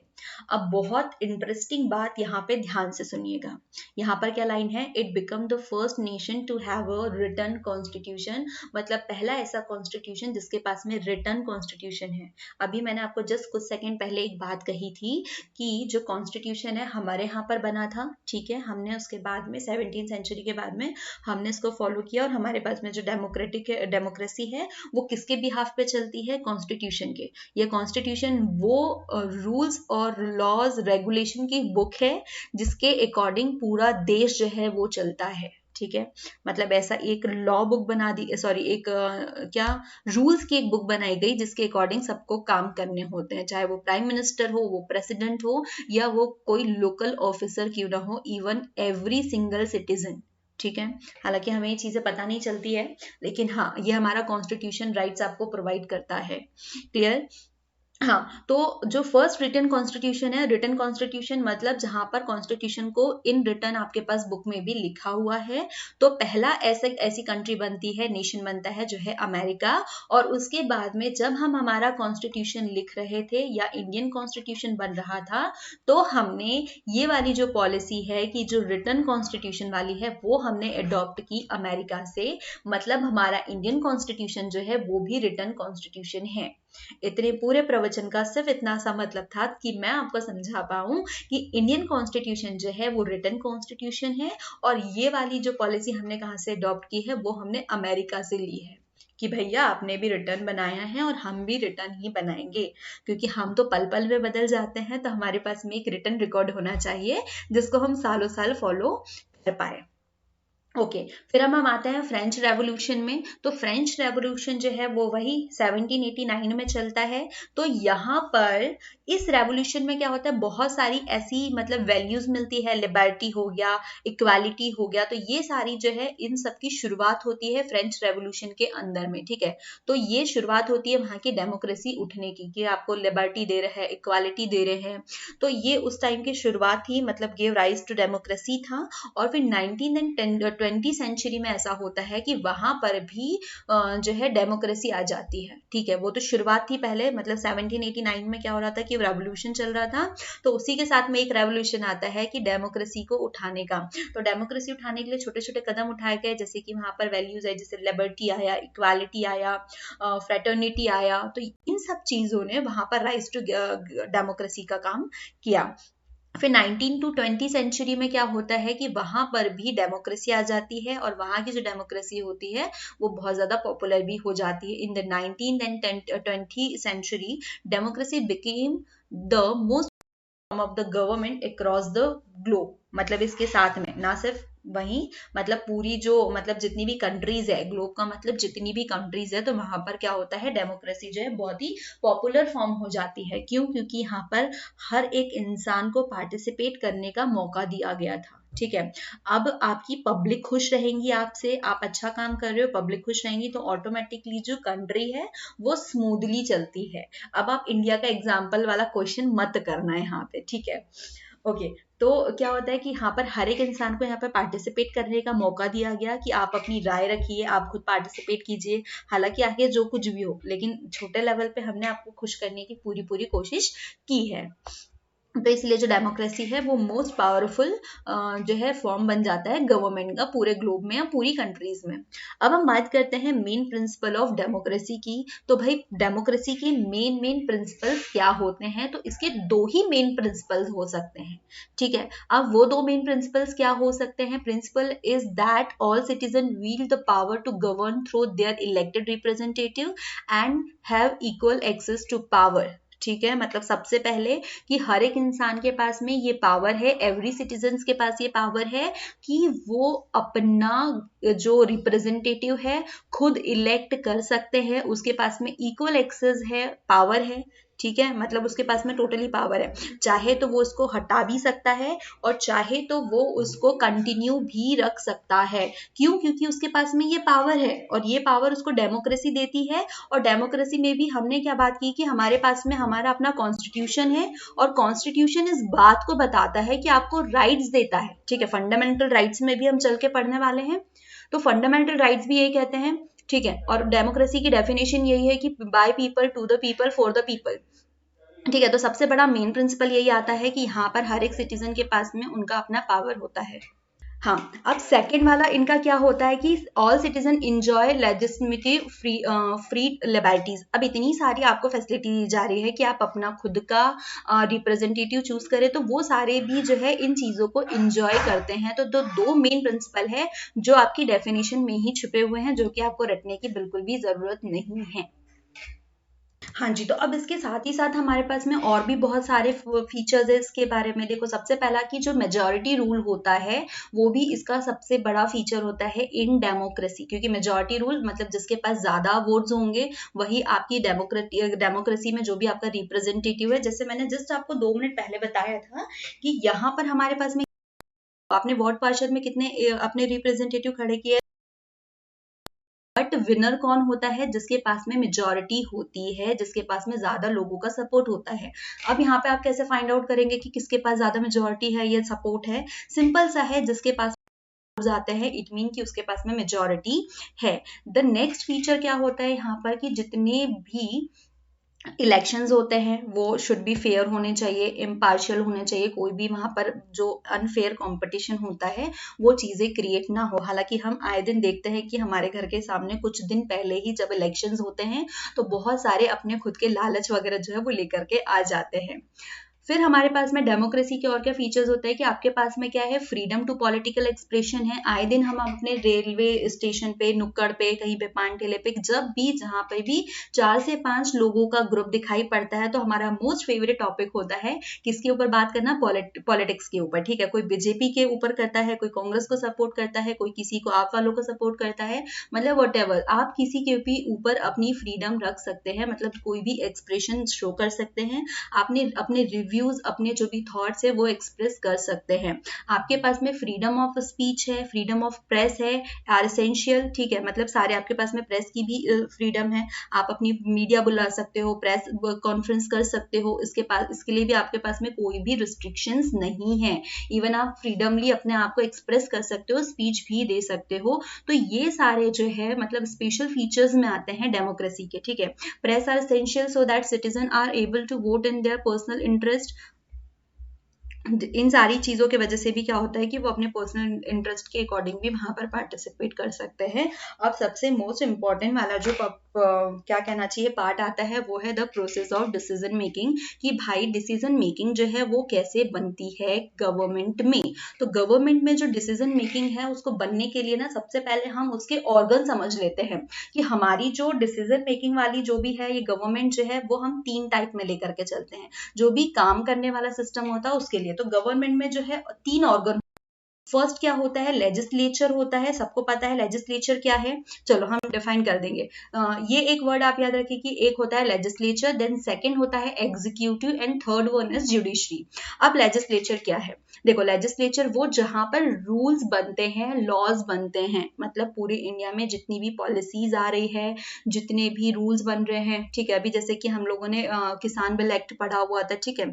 अब बहुत इंटरेस्टिंग बात यहाँ पे ध्यान से सुनिएगा, यहाँ पर क्या लाइन है, it become the first nation to have a written constitution, मतलब पहला ऐसा कॉन्स्टिट्यूशन जिसके पास में रिटन कॉन्स्टिट्यूशन है। अभी मैंने आपको जस्ट कुछ सेकंड पहले एक बात कही थी कि जो कॉन्स्टिट्यूशन है हमारे यहाँ पर बना था, ठीक है, हमने उसके बाद में 17वीं सेंचुरी के बाद में हमने इसको फॉलो किया, और हमारे पास में जो डेमोक्रेसी है वो किसके बिहाफ पे चलती है, कॉन्स्टिट्यूशन के। ये कॉन्स्टिट्यूशन वो रूल्स और लॉज रेगुलेशन की बुक है जिसके अकॉर्डिंग पूरा देश जो है वो चलता है, ठीक है। मतलब ऐसा एक लॉ बुक बना दी, सॉरी एक क्या रूल्स की एक बुक बनाई गई जिसके अकॉर्डिंग सबको काम करने होते हैं, चाहे वो प्राइम मिनिस्टर हो, वो प्रेसिडेंट हो, या वो कोई लोकल ऑफिसर क्यों ना हो, इवन एवरी सिंगल सिटीजन, ठीक है। हालांकि हमें ये चीजें पता नहीं चलती है, लेकिन हाँ ये हमारा कॉन्स्टिट्यूशन राइट्स आपको प्रोवाइड करता है। क्लियर? हाँ, तो जो फर्स्ट रिटन कॉन्स्टिट्यूशन है, रिटन कॉन्स्टिट्यूशन मतलब जहां पर कॉन्स्टिट्यूशन को इन रिटन आपके पास बुक में भी लिखा हुआ है, तो पहला ऐसी कंट्री बनती है, नेशन बनता है जो है अमेरिका। और उसके बाद में जब हम हमारा कॉन्स्टिट्यूशन लिख रहे थे या इंडियन कॉन्स्टिट्यूशन बन रहा था, तो हमने ये वाली जो पॉलिसी है कि जो रिटन कॉन्स्टिट्यूशन वाली है वो हमने अडॉप्ट की अमेरिका से, मतलब हमारा इंडियन कॉन्स्टिट्यूशन जो है वो भी रिटन कॉन्स्टिट्यूशन है। इतने पूरे प्रवचन का सिर्फ इतना सा मतलब था कि मैं आपको समझा पाऊं कि इंडियन कॉन्स्टिट्यूशन जो है वो रिटन कॉन्स्टिट्यूशन है, और ये वाली जो पॉलिसी हमने कहां से अडॉप्ट की है वो हमने अमेरिका से ली है, कि भैया आपने भी रिटर्न बनाया है और हम भी रिटर्न ही बनाएंगे, क्योंकि हम तो पल पल में बदल जाते हैं, तो हमारे पास में एक रिटर्न रिकॉर्ड होना चाहिए जिसको हम सालों साल फॉलो कर पाए। ओके, फिर हम आते हैं फ्रेंच रेवोल्यूशन में। तो फ्रेंच रेवोल्यूशन जो है वो वही 1789 में चलता है। तो यहाँ पर इस रेवोल्यूशन में क्या होता है, बहुत सारी ऐसी मतलब वैल्यूज मिलती है, लिबर्टी हो गया, इक्वालिटी हो गया, तो ये सारी जो है इन सब की शुरुआत होती है फ्रेंच रेवोल्यूशन के अंदर में, ठीक है। तो ये शुरुआत होती है वहाँ की डेमोक्रेसी उठने की, कि आपको लिबर्टी दे रहे हैं, इक्वालिटी दे रहे हैं, तो ये उस टाइम की शुरुआत ही मतलब गिव राइज टू डेमोक्रेसी था। और फिर 19 एंड 20 सेंचुरी में ऐसा होता है कि वहां पर भी जो है डेमोक्रेसी आ जाती है, ठीक है। वो तो शुरुआत थी पहले, मतलब 1789 में क्या हो रहा था कि रेवोल्यूशन चल रहा था, तो उसी के साथ में एक रेवोल्यूशन आता है कि डेमोक्रेसी को उठाने का। तो डेमोक्रेसी उठाने के लिए छोटे छोटे कदम उठाए गए, जैसे कि वहां पर वैल्यूज है, जैसे लिबर्टी आया, इक्वालिटी आया, फ्रेटर्निटी आया, तो इन सब चीजों ने वहां पर राइज टू डेमोक्रेसी का काम किया। फिर 19 टू 20 सेंचुरी में क्या होता है कि वहां पर भी डेमोक्रेसी आ जाती है, और वहां की जो डेमोक्रेसी होती है वो बहुत ज्यादा पॉपुलर भी हो जाती है। In the 19th and 20 century democracy became the most form of the government across the globe. मतलब इसके साथ में ना सिर्फ वहीं, मतलब पूरी जो मतलब जितनी भी कंट्रीज है, ग्लोब का मतलब जितनी भी कंट्रीज है, तो वहां पर क्या होता है, डेमोक्रेसी जो है बहुत ही पॉपुलर फॉर्म हो जाती है। क्यों? क्योंकि यहाँ पर हर एक इंसान को पार्टिसिपेट करने का मौका दिया गया था, ठीक है। अब आपकी पब्लिक खुश रहेंगी आपसे, आप अच्छा काम कर रहे हो, पब्लिक खुश रहेंगी, तो ऑटोमेटिकली जो कंट्री है वो स्मूथली चलती है। अब आप इंडिया का एग्जाम्पल वाला क्वेश्चन मत करना यहाँ पे, ठीक है। ओके, तो क्या होता है कि यहाँ पर हर एक इंसान को यहाँ पर पार्टिसिपेट करने का मौका दिया गया कि आप अपनी राय रखिए, आप खुद पार्टिसिपेट कीजिए, हालांकि आगे जो कुछ भी हो, लेकिन छोटे लेवल पे हमने आपको खुश करने की पूरी पूरी कोशिश की है। तो इसलिए जो डेमोक्रेसी है वो मोस्ट पावरफुल जो है फॉर्म बन जाता है गवर्नमेंट का पूरे ग्लोब में या पूरी कंट्रीज में। अब हम बात करते हैं मेन प्रिंसिपल ऑफ डेमोक्रेसी की। तो भाई डेमोक्रेसी के मेन प्रिंसिपल्स क्या होते हैं, तो इसके दो ही मेन प्रिंसिपल्स हो सकते हैं, ठीक है। अब वो दो मेन प्रिंसिपल्स क्या हो सकते हैं, principle is that all citizen wield the power to govern through their elected representative and have equal access to power, ठीक है। मतलब सबसे पहले कि हर एक इंसान के पास में ये पावर है, एवरी सिटीजन्स के पास ये पावर है कि वो अपना जो रिप्रेजेंटेटिव है खुद इलेक्ट कर सकते हैं, उसके पास में इक्वल एक्सेस है, पावर है, ठीक है। मतलब उसके पास में टोटली पावर है, चाहे तो वो उसको हटा भी सकता है और चाहे तो वो उसको कंटिन्यू भी रख सकता है। क्यों? क्योंकि उसके पास में ये पावर है, और ये पावर उसको डेमोक्रेसी देती है। और डेमोक्रेसी में भी हमने क्या बात की कि हमारे पास में हमारा अपना कॉन्स्टिट्यूशन है, और कॉन्स्टिट्यूशन इस बात को बताता है कि आपको राइट्स देता है, ठीक है। फंडामेंटल राइट्स में भी हम चल के पढ़ने वाले हैं, तो फंडामेंटल राइट्स भी यही कहते हैं, ठीक है। और डेमोक्रेसी की डेफिनेशन यही है कि by people, to the people, for the people, ठीक है, तो सबसे बड़ा मेन प्रिंसिपल यही आता है कि यहाँ पर हर एक सिटीजन के पास में उनका अपना पावर होता है। हाँ, अब सेकंड वाला इनका क्या होता है कि all citizen enjoy legislative free liberties. अब इतनी सारी आपको फैसिलिटी दी जा रही है कि आप अपना खुद का रिप्रेजेंटेटिव चूज करें, तो वो सारे भी जो है इन चीजों को इंजॉय करते हैं। तो दो मेन प्रिंसिपल है जो आपकी डेफिनेशन में ही छुपे हुए हैं, जो कि आपको रटने की बिल्कुल भी जरूरत नहीं है। हाँ जी, तो अब इसके साथ ही साथ हमारे पास में और भी बहुत सारे फीचर्स है इसके बारे में। देखो, सबसे पहला कि जो मेजॉरिटी रूल होता है वो भी इसका सबसे बड़ा फीचर होता है इन डेमोक्रेसी, क्योंकि मेजॉरिटी रूल मतलब जिसके पास ज्यादा वोट्स होंगे वही आपकी डेमोक्रेसी में जो भी आपका रिप्रेजेंटेटिव है। जैसे मैंने जस्ट आपको 2 मिनट पहले बताया था कि यहाँ पर हमारे पास में आपने वार्ड पार्षद में कितने अपने रिप्रेजेंटेटिव खड़े किए, बट विनर कौन होता है? जिसके पास में मेजॉरिटी होती है, जिसके पास में ज्यादा लोगों का सपोर्ट होता है। अब यहाँ पे आप कैसे फाइंड आउट करेंगे कि किसके पास ज्यादा मेजॉरिटी है या सपोर्ट है? सिंपल सा है, जिसके पास जाते हैं इट मीन कि उसके पास में मेजॉरिटी है। द नेक्स्ट फीचर क्या होता है यहाँ पर कि जितने भी इलेक्शंस होते हैं वो शुड बी फेयर होने चाहिए, इम्पार्शियल होने चाहिए। कोई भी वहां पर जो अनफेयर कंपटीशन होता है वो चीजें क्रिएट ना हो। हालांकि हम आए दिन देखते हैं कि हमारे घर के सामने कुछ दिन पहले ही जब इलेक्शंस होते हैं तो बहुत सारे अपने खुद के लालच वगैरह जो है वो लेकर के आ जाते हैं। फिर हमारे पास में डेमोक्रेसी के और क्या फीचर्स होते हैं कि आपके पास में क्या है, फ्रीडम टू पॉलिटिकल एक्सप्रेशन है। आए दिन हम अपने रेलवे स्टेशन पे, नुक्कड़ पे, कहीं पे पान ठेले पे, जब भी जहां पे भी 4 से 5 लोगों का ग्रुप दिखाई पड़ता है तो हमारा मोस्ट फेवरेट टॉपिक होता है किसके ऊपर बात करना, पॉलिटिक्स के ऊपर। ठीक है, कोई बीजेपी के ऊपर करता है, कोई कांग्रेस को सपोर्ट करता है, कोई किसी को आप वालों को सपोर्ट करता है, मतलब वट आप किसी के भी ऊपर अपनी फ्रीडम रख सकते हैं, मतलब कोई भी एक्सप्रेशन शो कर सकते हैं। आपने अपने रिव्यूज, अपने जो भी थॉट्स है वो एक्सप्रेस कर सकते हैं। आपके पास में फ्रीडम ऑफ स्पीच है, फ्रीडम ऑफ प्रेस है, आर एसेंशियल। ठीक है, मतलब सारे आपके पास में प्रेस की भी फ्रीडम है। आप अपनी मीडिया बुला सकते हो, प्रेस कॉन्फ्रेंस कर सकते हो। इसके लिए भी आपके पास में कोई भी रिस्ट्रिक्शंस नहीं है। इवन आप फ्रीडमली अपने आप को एक्सप्रेस कर सकते हो, स्पीच भी दे सकते हो। तो ये सारे जो है मतलब स्पेशल फीचर्स में आते हैं डेमोक्रेसी के। ठीक है, press are essential so that citizen are able to vote in their personal interest. इन सारी चीजों की वजह से भी क्या होता है कि वो अपने पर्सनल इंटरेस्ट के अकॉर्डिंग भी वहां पर पार्टिसिपेट कर सकते हैं। अब सबसे मोस्ट इंपॉर्टेंट वाला जो क्या कहना चाहिए पार्ट आता है वो है the process of decision making, कि भाई डिसीजन मेकिंग जो है वो कैसे बनती है गवर्नमेंट में। तो गवर्नमेंट में जो डिसीजन मेकिंग है उसको बनने के लिए ना सबसे पहले हम उसके ऑर्गन समझ लेते हैं कि हमारी जो डिसीजन मेकिंग वाली जो भी है ये गवर्नमेंट जो है वो हम 3 टाइप में लेकर के चलते हैं। जो भी काम करने वाला सिस्टम होता है उसके लिए तो गवर्नमेंट में जो है 3 ऑर्गन। फर्स्ट क्या होता है, लेजिस्लेचर होता है। सबको पता है लेजिस्लेचर क्या है, चलो हम डिफाइन कर देंगे। ये एक वर्ड आप याद रखिए कि एक होता है लेजिस्लेचर, देन सेकंड होता है executive and third one is judiciary. अब लेजिस्लेचर क्या है, देखो लेजिस्लेचर वो जहां पर रूल्स बनते हैं, लॉज बनते हैं, मतलब पूरे इंडिया में जितनी भी पॉलिसीज आ रही है, जितने भी रूल्स बन रहे हैं। ठीक है, अभी जैसे कि हम लोगों ने किसान बिल एक्ट पढ़ा हुआ था। ठीक है,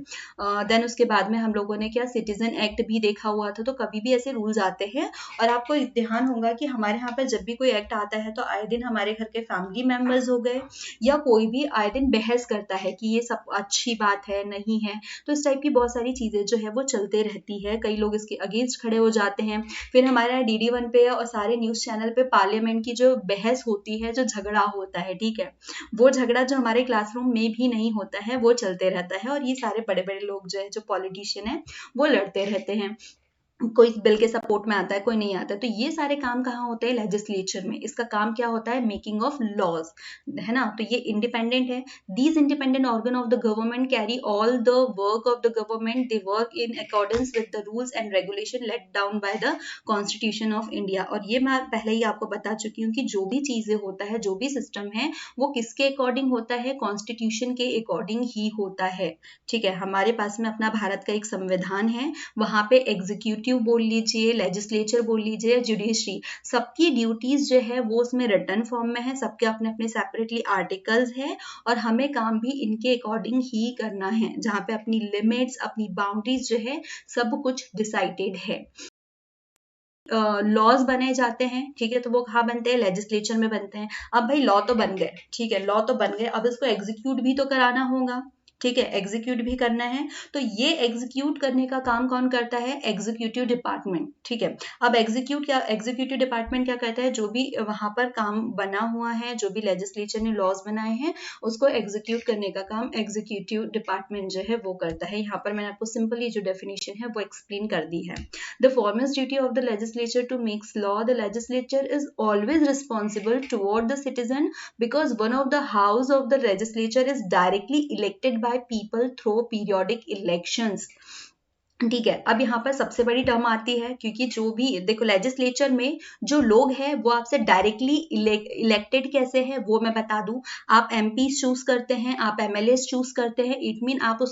देन उसके बाद में हम लोगों ने क्या सिटीजन एक्ट भी देखा हुआ था। तो कभी भी ऐसे रूल्स आते हैं और आपको ध्यान होगा कि हमारे यहाँ पर जब भी कोई एक्ट आता है तो आए दिन हमारे घर के फैमिली मेंबर्स हो गए या कोई भी आए दिन बहस करता है कि ये सब अच्छी बात है नहीं है। तो इस टाइप की बहुत सारी चीजें जो है वो चलते रहती है, कई लोग इसके अगेंस्ट खड़े हो जाते हैं। फिर हमारे यहाँ DD1 पे और सारे न्यूज चैनल पे पार्लियामेंट की जो बहस होती है, जो झगड़ा होता है, ठीक है, वो झगड़ा जो हमारे क्लासरूम में भी नहीं होता है वो चलते रहता है। और ये सारे बड़े बड़े लोग जो है, जो पॉलिटिशियन है, वो लड़ते रहते हैं। कोई बिल के सपोर्ट में आता है, कोई नहीं आता है। तो ये सारे काम कहाँ होते हैं, लेजिस्लेचर में। इसका काम क्या होता है, मेकिंग ऑफ लॉज, है ना। तो ये इंडिपेंडेंट है। These independent organ of the government carry all the work of the government, they work in accordance with the rules and regulation laid down by the constitution of India. और ये मैं पहले ही आपको बता चुकी हूँ कि जो भी चीजें होता है, जो भी सिस्टम है, वो किसके अकॉर्डिंग होता है, कॉन्स्टिट्यूशन के अकॉर्डिंग ही होता है। ठीक है, हमारे पास में अपना भारत का एक संविधान है, वहां पे एग्जीक्यूटिव बोल लीजिए, लेजिस्लेचर बोल लीजिए, जुडिशरी, सबकी ड्यूटीज जो है वो उसमें रिटन फॉर्म में है। सबके अपने अपने सेपरेटली आर्टिकल्स है और हमें काम भी इनके अकॉर्डिंग ही करना है, जहां पे अपनी लिमिट्स, अपनी बाउंड्रीज जो है सब कुछ डिसाइडेड है। लॉज बने जाते हैं, ठीक है, तो वो कहाँ बनते हैं, लेजिस्लेचर में बनते हैं। अब भाई लॉ तो बन गए, ठीक है, लॉ तो बन गए, अब इसको एग्जीक्यूट भी तो कराना होगा। ठीक है, एग्जीक्यूट भी करना है। तो ये एग्जीक्यूट करने का काम कौन करता है? Executive department. ठीक है, अब एग्जीक्यूटिव डिपार्टमेंट क्या करता है? जो भी वहां पर काम बना हुआ है, जो भी लेजिस्लेचर ने लॉज बनाए हैं, उसको एग्जीक्यूट करने का काम एग्जीक्यूटिव डिपार्टमेंट जो है वो करता है। यहाँ पर मैंने आपको सिंपली जो डेफिनेशन है वो एक्सप्लेन कर दी है। The foremost duty of the legislature to makes law, the legislature is always responsible toward the citizen because one of the house of the legislature is directly elected by people through periodic elections। ठीक है, अब यहाँ पर सबसे बड़ी term आती है, क्योंकि जो भी देखो लेजिस्लेचर में जो लोग हैं वो आपसे डायरेक्टली इलेक्टेड कैसे हैं वो मैं बता दूं। आप एमपी चूज करते हैं, आप एमएलए चूज करते हैं, इट मीन आप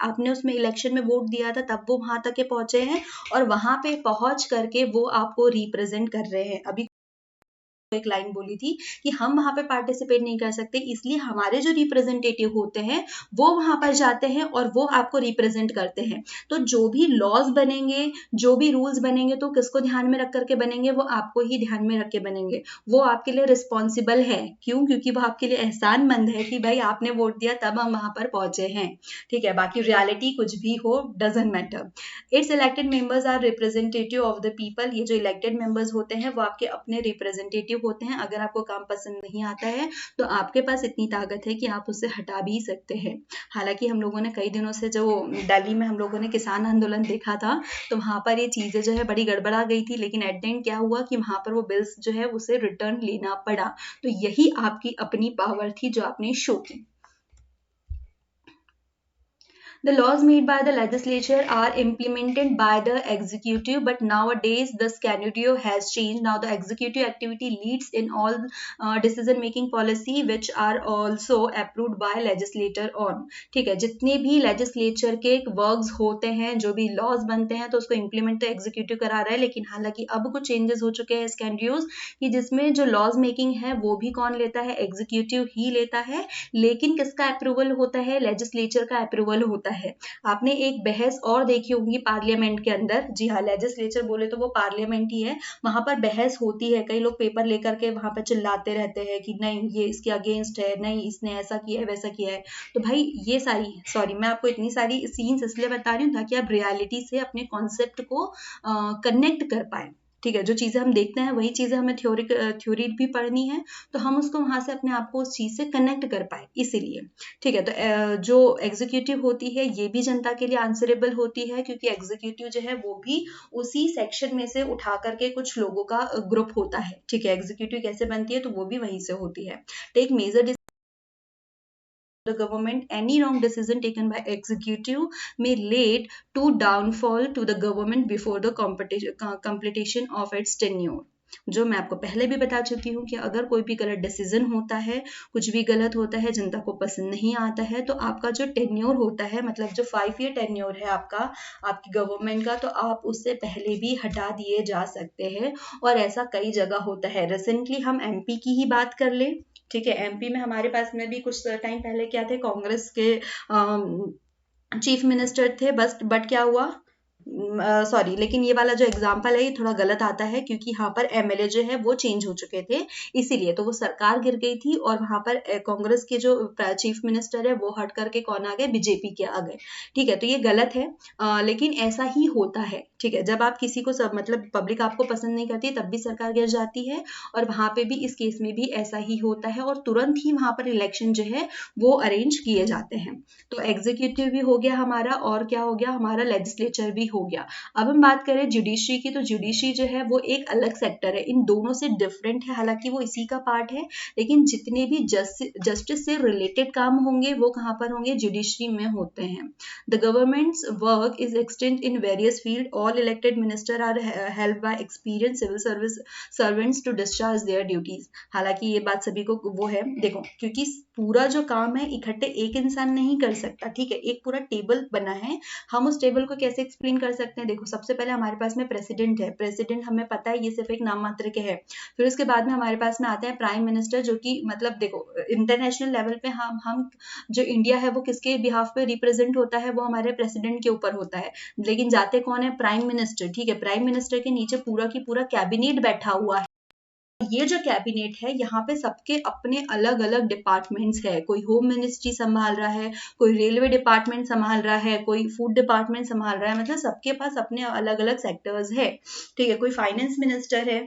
आपने उसमें इलेक्शन में वोट दिया था तब वो वहां तक के पहुंचे हैं, और वहां पे पहुंच करके वो आपको रिप्रेजेंट कर रहे हैं। अभी एक लाइन बोली थी कि हम वहां पे पार्टिसिपेट नहीं कर सकते, इसलिए हमारे जो रिप्रेजेंटेटिव होते हैं वो वहां पर जाते हैं और वो आपको रिप्रेजेंट करते हैं। तो जो भी लॉज बनेंगे, जो भी रूल्स बनेंगे, तो किसको ध्यान में रख करके बनेंगे? वो आपको ही ध्यान में रख के बनेंगे। वो आपके लिए रिस्पॉन्सिबल है। क्यों? क्योंकि वो आपके लिए एहसानमंद है कि भाई आपने वोट दिया तब हम वहां पर पहुंचे हैं। ठीक है, बाकी रियलिटी कुछ भी हो, doesn't matter. Its elected members are representative of the people. ये जो इलेक्टेड मेंबर्स होते हैं वो आपके अपने रिप्रेजेंटेटिव होते हैं। अगर आपको काम पसंद नहीं आता है तो आपके पास इतनी ताकत है कि आप उसे हटा भी सकते हैं। हालांकि हम लोगों ने कई दिनों से जो दिल्ली में हम लोगों ने किसान आंदोलन देखा था, तो वहां पर ये चीजें जो है बड़ी गड़बड़ा गई थी, लेकिन एट द एंड क्या हुआ कि वहां पर वो बिल्स जो है उसे रिटर्न लेना पड़ा। तो यही आपकी अपनी पावर थी जो आपने शो की। The laws made by the legislature are implemented by the executive, but nowadays the scenario has changed. Now the executive activity leads in all decision-making policy, which are also approved by legislator on। ठीक है, जितने भी legislature के works होते हैं, जो भी laws बनते हैं, तो उसको implement तो executive करा रहा है। लेकिन हालांकि अब कुछ changes हो चुके हैं scenarios कि जिसमें जो laws making है वो भी कौन लेता है? executive ही लेता है। लेकिन किसका approval होता है? legislature का approval होता है। आपने एक बहस और देखी होगी पार्लियामेंट के अंदर। जी हाँ, लेजिस्लेचर बोले तो वो पार्लियामेंट ही है। वहां पर बहस होती है, कई लोग पेपर लेकर के वहां पर चिल्लाते रहते हैं कि नहीं ये इसके अगेंस्ट है, नहीं इसने ऐसा किया है वैसा किया है। तो भाई ये सारी मैं आपको इतनी सारी सीन्स इसलिए बता रही हूँ ताकि आप रियलिटी से अपने कॉन्सेप्ट को कनेक्ट कर पाए। ठीक है, जो चीजें हम देखते हैं वही चीजें हमें थ्योरी भी पढ़नी है, तो हम उसको वहां से अपने आप को उस चीज से कनेक्ट कर पाए, इसीलिए। ठीक है, तो जो एग्जीक्यूटिव होती है ये भी जनता के लिए आंसरेबल होती है, क्योंकि एग्जीक्यूटिव जो है वो भी उसी सेक्शन में से उठा करके कुछ लोगों का ग्रुप होता है। ठीक है, एग्जीक्यूटिव कैसे बनती है? तो वो भी वहीं से होती है। Take major the government, any wrong decision taken by executive may lead to downfall to the government before the completion of its tenure। जो मैं आपको पहले भी बता चुकी हूँ कि अगर कोई भी गलत डिसीजन होता है, कुछ भी गलत होता है, जनता को पसंद नहीं आता है, तो आपका जो टेन्योर होता है, मतलब जो 5 ईयर टेन्योर है आपकी गवर्नमेंट का, तो आप उससे पहले भी हटा दिए जा सकते हैं। और ऐसा कई जगह होता है। रिसेंटली हम एमपी की ही बात कर ले। ठीक है, एमपी में हमारे पास में भी कुछ टाइम पहले क्या थे, कांग्रेस के चीफ मिनिस्टर थे, बट क्या हुआ, सॉरी, लेकिन ये वाला जो एग्जाम्पल है ये थोड़ा गलत आता है, क्योंकि यहाँ पर एमएलए जो है वो चेंज हो चुके थे, इसीलिए तो वो सरकार गिर गई थी और वहां पर कांग्रेस के जो चीफ मिनिस्टर है वो हट करके कौन आ गए? बीजेपी के आ गए। ठीक है, तो ये गलत है, लेकिन ऐसा ही होता है। ठीक है, जब आप किसी को मतलब पब्लिक आपको पसंद नहीं करती तब भी सरकार गिर जाती है, और वहां पे भी इस केस में भी ऐसा ही होता है, और तुरंत ही वहां पर इलेक्शन जो है वो अरेंज किए जाते हैं। तो एग्जीक्यूटिव भी हो गया हमारा, और क्या हो गया हमारा? लेजिस्लेचर भी हो गया। अब हम बात करें जुडिशरी की, तो जुडिशरी जो है वो एक अलग सेक्टर है, इन दोनों से डिफरेंट है, हालांकि वो इसी का पार्ट है, लेकिन जितने भी जस्टिस से रिलेटेड काम होंगे वो कहाँ पर होंगे? जुडिशरी में होते हैं। The government's work is extend in various field, all elected minister are help by experience civil service servants to discharge their duties. हालांकि ये बात सभी को वो है, देखो, क्योंकि पूरा जो काम है इकट्ठे एक इंसान नहीं कर सकता। ठीक है, एक पूरा टेबल बना है, हम उस टेबल को कैसे एक्सप्लेन कर सकते हैं? देखो, सबसे पहले हमारे पास में प्रेसिडेंट है, प्रेसिडेंट हमें पता है ये सिर्फ एक नाम मात्र के है। फिर उसके बाद में हमारे पास में आते हैं प्राइम मिनिस्टर, जो कि मतलब देखो इंटरनेशनल लेवल पे हम जो इंडिया है वो किसके बिहाफ पे रिप्रेजेंट होता है? वो हमारे प्रेसिडेंट के ऊपर होता है, लेकिन जाते कौन है? Prime minister. ठीक है, प्राइम मिनिस्टर के नीचे पूरा की पूरा कैबिनेट बैठा हुआ है। ये जो कैबिनेट है यहाँ पे सबके अपने अलग अलग डिपार्टमेंट्स है, कोई होम मिनिस्ट्री संभाल रहा है, कोई रेलवे डिपार्टमेंट संभाल रहा है, कोई फूड डिपार्टमेंट संभाल रहा है, मतलब सबके पास अपने अलग अलग सेक्टर्स है। ठीक है, कोई फाइनेंस मिनिस्टर है,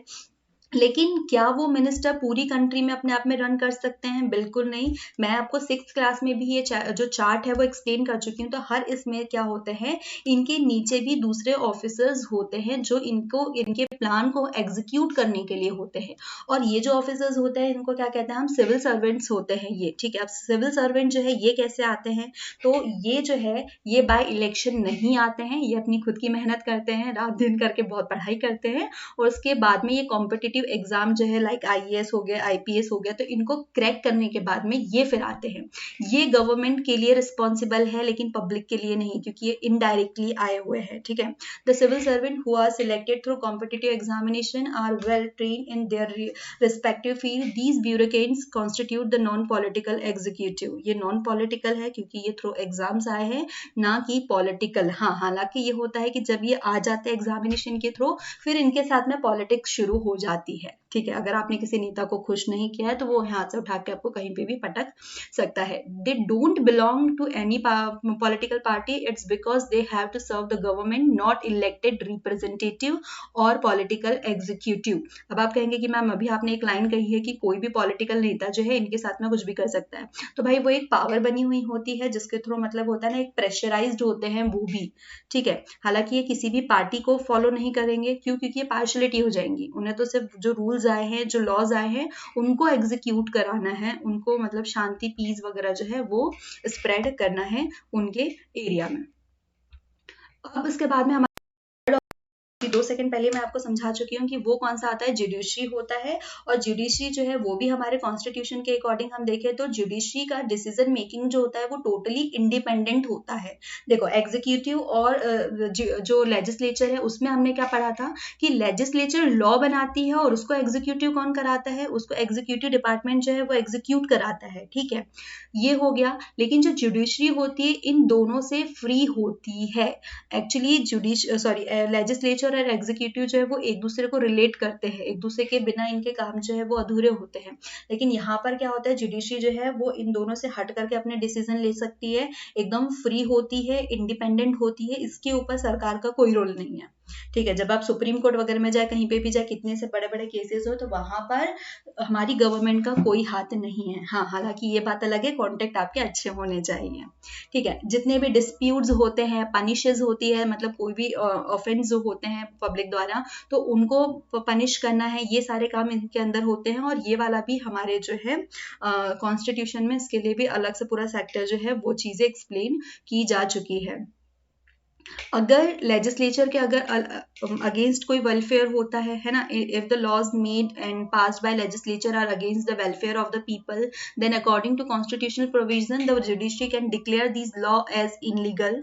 लेकिन क्या वो मिनिस्टर पूरी कंट्री में अपने आप में रन कर सकते हैं? बिल्कुल नहीं। मैं आपको 6th क्लास में भी ये जो चार्ट है वो एक्सप्लेन कर चुकी हूँ। तो हर इसमें क्या होते हैं, इनके नीचे भी दूसरे ऑफिसर्स होते हैं जो इनके प्लान को एग्जीक्यूट करने के लिए होते हैं। और ये जो ऑफिसर्स होते हैं इनको क्या कहते हैं, हम सिविल सर्वेंट्स होते हैं ये। ठीक है, अब सिविल सर्वेंट जो है ये कैसे आते हैं, तो ये जो है ये बाय इलेक्शन नहीं आते हैं, ये अपनी खुद की मेहनत करते हैं, रात दिन करके बहुत पढ़ाई करते हैं, और उसके बाद में ये कॉम्पिटिटिव एग्जाम जो है लाइक आईएएस हो गया, आईपीएस हो गया, तो इनको क्रैक करने के बाद में ये फिर आते हैं। ये गवर्नमेंट के लिए रिस्पॉन्सिबल है लेकिन पब्लिक के लिए नहीं, क्योंकि ये इनडायरेक्टली आए हुए हैं। ठीक है, the civil servant who are selected through competitive examination are well train in their respective field, these bureaucrats constitute the non political executive. ये नॉन पॉलिटिकल है क्योंकि ये थ्रू एग्जाम्स आए हैं, ना कि पॉलिटिकल। हाँ, हालांकि ये होता है कि जब ये आ जाते हैं एग्जामिनेशन के थ्रू, फिर इनके साथ में पॉलिटिक्स शुरू हो जाती है। ठीक है, अगर आपने किसी नेता को खुश नहीं किया है तो वो हाथ से उठा के आपको कहीं पे भी पटक सकता है। They don't belong to any political party, it's because they have to serve the government, not elected representative और पॉलिटिकल एग्जीक्यूटिव। अब आप कहेंगे कि मैम अभी आपने एक लाइन कही है कि कोई भी पॉलिटिकल नेता जो है इनके साथ में कुछ भी कर सकता है, तो भाई वो एक पावर बनी हुई होती है जिसके थ्रू मतलब होता है ना, एक प्रेशराइज्ड होते हैं वो भी। ठीक है, हालांकि ये किसी भी पार्टी को फॉलो नहीं करेंगे, क्यों? क्योंकि ये पार्शलिटी हो जाएंगी। उन्हें तो सिर्फ जो रूल्स आए हैं, जो लॉज आए हैं, उनको एग्जीक्यूट कराना है, उनको मतलब शांति, पीस वगैरह जो है वो स्प्रेड करना है उनके एरिया में। अब इसके बाद में 2 सेकंड पहले मैं आपको समझा चुकी हूँ कि वो कौन सा आता है, जुडिशरी होता है। और जुडिशरी जो है वो भी हमारे कॉन्स्टिट्यूशन के अकॉर्डिंग हम देखें तो जुडिशरी का डिसीजन मेकिंग जो होता है वो टोटली इंडिपेंडेंट होता है। देखो, एग्जीक्यूटिव और जो लेजिस्लेचर है उसमें हमने क्या पढ़ा था कि लेजिस्लेचर लॉ बनाती है और उसको एग्जीक्यूटिव कौन कराता है, उसको एग्जीक्यूटिव डिपार्टमेंट जो है वो एग्जीक्यूट कराता है। ठीक है, ये हो गया। लेकिन जो जुडिशरी होती है इन दोनों से फ्री होती है। एक्चुअली लेजिस्लेचर और एग्जीक्यूटिव जो है वो एक दूसरे को रिलेट करते हैं, एक दूसरे के बिना इनके काम जो है वो अधूरे होते हैं। लेकिन यहाँ पर क्या होता है, जुडिशरी जो है वो इन दोनों से हट करके अपने डिसीजन ले सकती है, एकदम फ्री होती है, इंडिपेंडेंट होती है, इसके ऊपर सरकार का कोई रोल नहीं है। ठीक है, जब आप सुप्रीम कोर्ट वगैरह में जाए, कहीं पे भी जाए, कितने से बड़े बड़े केसेस हो, तो वहां पर हमारी गवर्नमेंट का कोई हाथ नहीं है। हाँ, हालांकि ये बात अलग है, कॉन्टेक्ट आपके अच्छे होने चाहिए। ठीक है, जितने भी डिस्प्यूट्स होते हैं, पनिशेस होती है, मतलब कोई भी ऑफेंस जो होते हैं पब्लिक द्वारा, तो उनको पनिश करना है, ये सारे काम इनके अंदर होते हैं। और ये वाला भी हमारे जो है कॉन्स्टिट्यूशन में इसके लिए भी अलग से पूरा सेक्टर जो है वो चीजें एक्सप्लेन की जा चुकी है। अगर लेजिस्लेचर के अगेंस्ट कोई वेलफेयर होता है ना, if the laws made and passed by legislature are against the welfare of the people, then according to constitutional provision the judiciary can declare this law as illegal.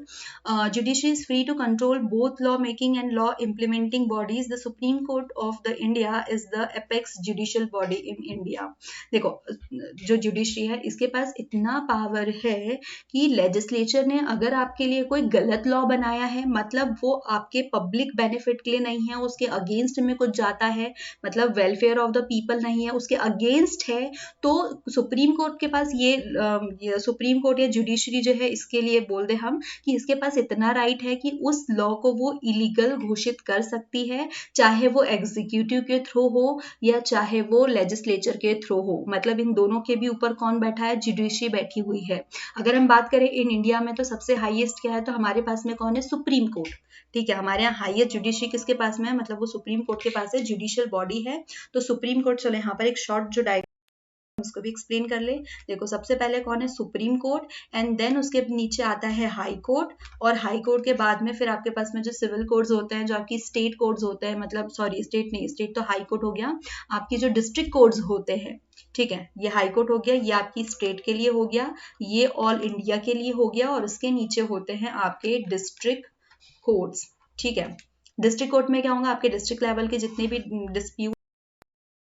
Judiciary is free to control both law making and law implementing bodies. The supreme court of the India is the apex judicial body in India. देखो, जो judiciary है इसके पास इतना power है कि legislature ने अगर आपके लिए कोई गलत लॉ बनाया है, मतलब वो आपके पब्लिक बेनिफिट के लिए नहीं है, उसके अगेंस्ट में कुछ जाता है, मतलब वेलफेयर ऑफ द पीपल नहीं है, उसके अगेंस्ट है, तो सुप्रीम कोर्ट के पास ये सुप्रीम कोर्ट या जुडिशरी जो है इसके लिए बोल दे हम कि इसके पास इतना राइट है कि उस लॉ को वो इलीगल घोषित कर सकती है, चाहे वो एग्जीक्यूटिव के थ्रू हो या चाहे वो लेजिस्लेचर के थ्रू हो। मतलब इन दोनों के भी ऊपर कौन बैठा है, जुडिशरी बैठी हुई है। अगर हम बात करें इन इंडिया में तो सबसे हाईएस्ट क्या है, तो हमारे पास में कौन है, सुप्रीम कोर्ट। ठीक है, हमारे यहाँ हाईएस्ट जुडिशरी किसके पास में है, मतलब वो सुप्रीम कोर्ट के पास है, जुडिशियल बॉडी है। तो सुप्रीम कोर्ट, चलो यहाँ पर एक शॉर्ट जो डायग्राम उसको भी एक्सप्लेन कर ले। देखो, सबसे पहले कौन है, सुप्रीम कोर्ट, एंड देन उसके नीचे आता है हाई कोर्ट, और हाई कोर्ट के बाद में फिर आपके पास में जो सिविल कोर्ट्स होते हैं, जो आपकी स्टेट कोर्ट्स होते हैं, मतलब सॉरी स्टेट नहीं, स्टेट तो हाई कोर्ट हो गया, आपकी जो डिस्ट्रिक्ट कोर्ट्स होते हैं। ठीक है, ये हाई कोर्ट हो गया, ये आपकी स्टेट के लिए हो गया, ये ऑल इंडिया के लिए हो गया, और उसके नीचे होते हैं आपके डिस्ट्रिक्ट कोर्ट्स। ठीक है, डिस्ट्रिक्ट कोर्ट में क्या होगा, आपके डिस्ट्रिक्ट लेवल के जितने भी डिस्प्यूट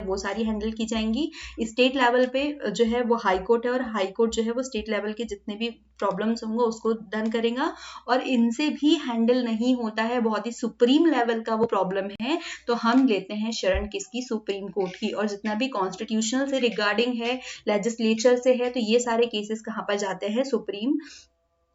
वो वो सारी हैंडल की जाएंगी। स्टेट लेवल पे जो है वो हाई कोर्ट है, और हाई कोर्ट जो है वो स्टेट लेवल के जितने भी प्रॉब्लम्स होंगे उसको डन करेगा, और इनसे भी हैंडल नहीं होता है, बहुत ही सुप्रीम लेवल का वो प्रॉब्लम है, तो हम लेते हैं शरण किसकी, सुप्रीम कोर्ट की। और जितना भी कॉन्स्टिट्यूशनल से रिगार्डिंग है, लेजिस्लेचर से है, तो ये सारे केसेस कहाँ पर जाते हैं, सुप्रीम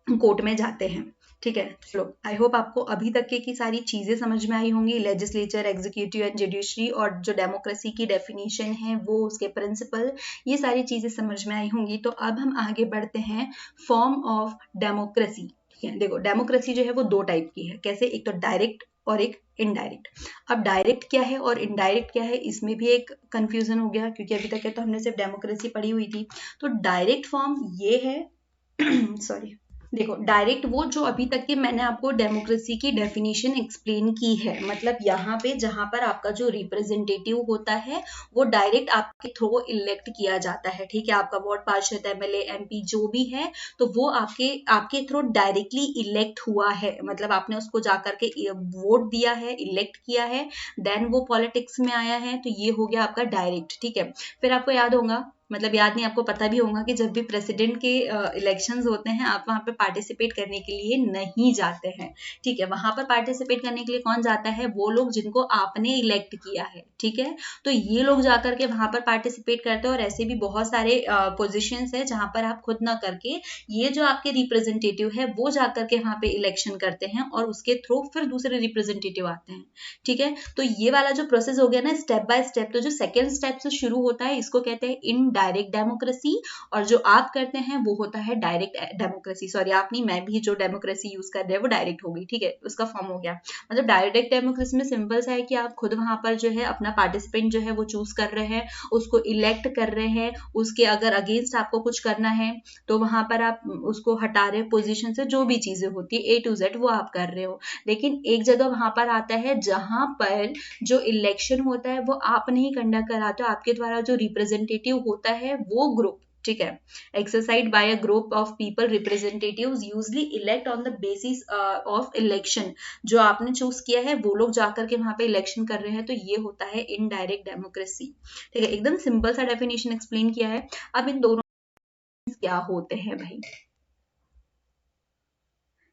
कोर्ट में जाते हैं। ठीक है, चलो आई होप आपको अभी तक की सारी चीजें समझ में आई होंगी, लेजिस्लेचर, एग्जीक्यूटिव एंड जुडिशरी, और जो डेमोक्रेसी की डेफिनेशन है वो, उसके प्रिंसिपल, ये सारी चीजें समझ में आई होंगी। तो अब हम आगे बढ़ते हैं फॉर्म ऑफ डेमोक्रेसी। ठीक है, देखो डेमोक्रेसी जो है वो दो टाइप की है, कैसे, एक तो डायरेक्ट और एक इनडायरेक्ट। अब डायरेक्ट क्या है और इनडायरेक्ट क्या है, इसमें भी एक कंफ्यूजन हो गया, क्योंकि अभी तक तो हमने सिर्फ डेमोक्रेसी पढ़ी हुई थी। तो डायरेक्ट फॉर्म ये है सॉरी, देखो डायरेक्ट वो जो अभी तक के मैंने आपको डेमोक्रेसी की डेफिनेशन एक्सप्लेन की है, मतलब यहाँ पे जहाँ पर आपका जो रिप्रेजेंटेटिव होता है वो डायरेक्ट आपके थ्रू इलेक्ट किया जाता है। ठीक है, आपका वार्ड पार्षद, एमएलए, एमपी जो भी है, तो वो आपके थ्रू डायरेक्टली इलेक्ट हुआ है, मतलब आपने उसको जाकर के वोट दिया है, इलेक्ट किया है, देन वो पॉलिटिक्स में आया है, तो ये हो गया आपका डायरेक्ट। ठीक है, फिर आपको याद होगा, मतलब याद नहीं, आपको पता भी होगा कि जब भी प्रेसिडेंट के इलेक्शंस होते हैं, आप वहां पे पार्टिसिपेट करने के लिए नहीं जाते हैं। ठीक है, वहां पर पार्टिसिपेट करने के लिए कौन जाता है, वो लोग जिनको आपने इलेक्ट किया है। ठीक है, तो ये लोग जाकर के वहां पर पार्टिसिपेट करते हैं, और ऐसे भी बहुत सारे पोजिशंस है जहां पर आप खुद ना करके ये जो आपके रिप्रेजेंटेटिव है वो जाकर के वहां पे इलेक्शन करते हैं, और उसके थ्रू फिर दूसरे रिप्रेजेंटेटिव आते हैं। ठीक है, तो ये वाला जो प्रोसेस हो गया ना स्टेप बाय स्टेप, तो जो सेकेंड स्टेप से शुरू होता है इसको कहते हैं इनडायरेक्ट डेमोक्रेसी, और जो आप करते हैं वो होता है डायरेक्ट डेमोक्रेसी। सॉरी आप नहीं, मैं भी जो डेमोक्रेसी यूज कर रहे हैं वो डायरेक्ट हो गई। ठीक है, उसका फॉर्म हो गया, मतलब डायरेक्ट डेमोक्रेसी में सिंपल सा है कि आप खुद वहां पर जो है अपना पार्टिसिपेंट जो है वो चूज कर रहे हैं, उसको इलेक्ट कर रहे हैं, उसके अगर अगेंस्ट आपको कुछ करना है तो वहां पर आप उसको हटा रहे हैं पोजीशन से, जो भी चीजें होती है A to Z वो आप कर रहे हो। लेकिन एक जगह वहां पर आता है जहां पर जो इलेक्शन होता है वो आप नहीं कंडक्ट कराते हो, आपके द्वारा जो रिप्रेजेंटेटिव होता है वो ग्रुप, ठीक है, exercise by a group of people, representatives usually elect on the basis of election, जो आपने चूज किया है वो लोग जाकर के वहां पे इलेक्शन कर रहे हैं, तो ये होता है इनडायरेक्ट डेमोक्रेसी। ठीक है, एकदम सिंपल सा डेफिनेशन एक्सप्लेन किया है। अब इन दोनों क्या होते हैं भाई,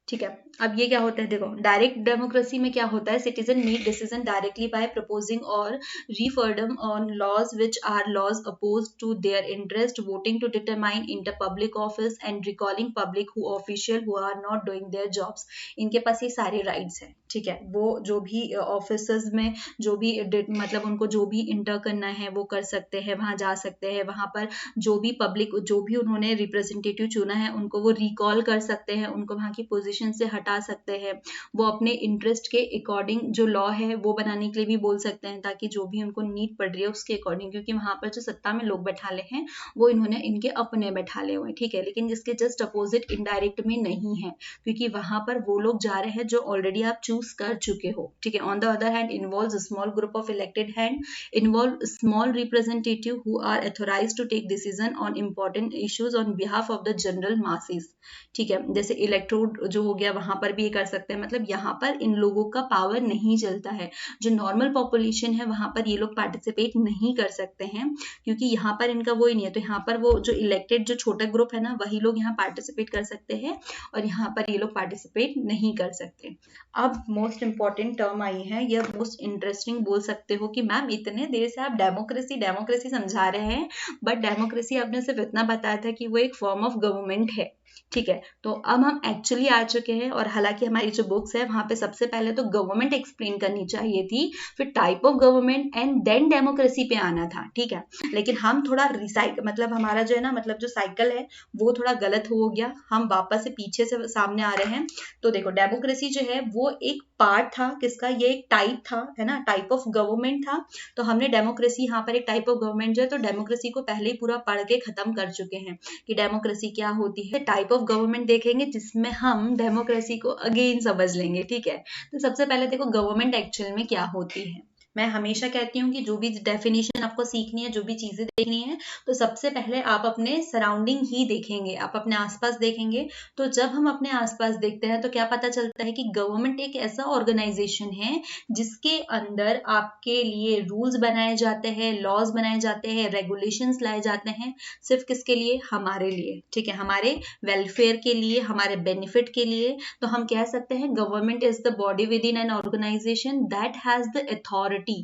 ठीक है, अब ये क्या होता है, देखो डायरेक्ट डेमोक्रेसी में क्या होता है, citizen make decision directly by proposing और referendum on laws which are laws oppose to their interest, voting to determine inter public office and recalling public who official who are not doing their jobs. इनके पास ये सारे rights हैं। ठीक है, वो जो भी ऑफिसर्स में जो भी मतलब उनको जो भी इंटर करना है वो कर सकते हैं, वहां जा सकते हैं, वहां पर जो भी पब्लिक जो भी उन्होंने रिप्रेजेंटेटिव चुना है उनको वो रिकॉल कर सकते हैं, उनको वहां की पोजीशन से हटा सकते हैं, वो अपने इंटरेस्ट के अकॉर्डिंग जो लॉ है वो बनाने के लिए भी बोल सकते हैं, ताकि जो भी उनको नीड पड़ रही है उसके अकॉर्डिंग, क्योंकि वहां पर जो सत्ता में लोग बैठा ले हैं वो इन्होंने इनके अपने बैठा ले हुए। ठीक है, लेकिन जिसके जस्ट अपोजिट इनडायरेक्ट में नहीं है, क्योंकि वहां पर वो लोग जा रहे हैं जो ऑलरेडी आप चूज कर चुके हो। ठीक है, on the other hand involves a small group of elected hand, involve small representative who are authorized to take decision on important issues on behalf of the general masses. ठीक है, जैसे electrode जो हो गया वहां पर भी ये कर सकते हैं, मतलब यहाँ पर इन लोगों का पावर नहीं चलता है, जो नॉर्मल पॉपुलेशन है वहां पर ये लोग पार्टिसिपेट नहीं कर सकते हैं, क्योंकि यहाँ पर इनका वो ही नहीं है। तो यहाँ पर वो जो इलेक्टेड जो छोटा ग्रुप है ना वही लोग यहाँ पार्टिसिपेट कर सकते हैं, और यहाँ पर ये लोग पार्टिसिपेट नहीं कर सकते। अब मोस्ट इंपॉर्टेंट टर्म आई है, यह मोस्ट इंटरेस्टिंग बोल सकते हो कि मैम इतने देर से आप डेमोक्रेसी डेमोक्रेसी समझा रहे हैं, बट डेमोक्रेसी आपने सिर्फ इतना बताया था कि वो एक फॉर्म ऑफ गवर्नमेंट है। ठीक है, तो अब हम एक्चुअली आ चुके हैं, और हालांकि हमारी जो बुक्स है वहां पे सबसे पहले तो गवर्नमेंट एक्सप्लेन करनी चाहिए थी, फिर type of government and then democracy पे आना था। ठीक है, लेकिन हम थोड़ा रिसाइकल, मतलब हमारा जो है ना, मतलब जो साइकिल है वो थोड़ा गलत हो गया, हम वापस से पीछे से सामने आ रहे हैं। तो देखो डेमोक्रेसी जो है वो एक पार्ट था किसका, ये एक टाइप था, है ना, टाइप ऑफ गवर्नमेंट था। तो हमने डेमोक्रेसी यहाँ पर एक टाइप ऑफ गवर्नमेंट जो है, तो डेमोक्रेसी को पहले ही पूरा पढ़ के खत्म कर चुके हैं कि डेमोक्रेसी क्या होती है। टाइप ऑफ गवर्नमेंट देखेंगे जिसमें हम डेमोक्रेसी को अगेन समझ लेंगे। ठीक है, तो सबसे पहले देखो गवर्नमेंट एक्चुअल में क्या होती है, मैं हमेशा कहती हूँ कि जो भी डेफिनेशन आपको सीखनी है, जो भी चीजें देखनी है, तो सबसे पहले आप अपने सराउंडिंग ही देखेंगे, आप अपने आसपास देखेंगे। तो जब हम अपने आसपास देखते हैं तो क्या पता चलता है कि गवर्नमेंट एक ऐसा ऑर्गेनाइजेशन है जिसके अंदर आपके लिए रूल्स बनाए जाते हैं, लॉज बनाए जाते हैं, रेगुलेशंस लाए जाते हैं। सिर्फ किसके लिए? हमारे लिए, ठीक है, हमारे वेलफेयर के लिए, हमारे बेनिफिट के लिए। तो हम कह सकते हैं government is the body within an organization that has the authority,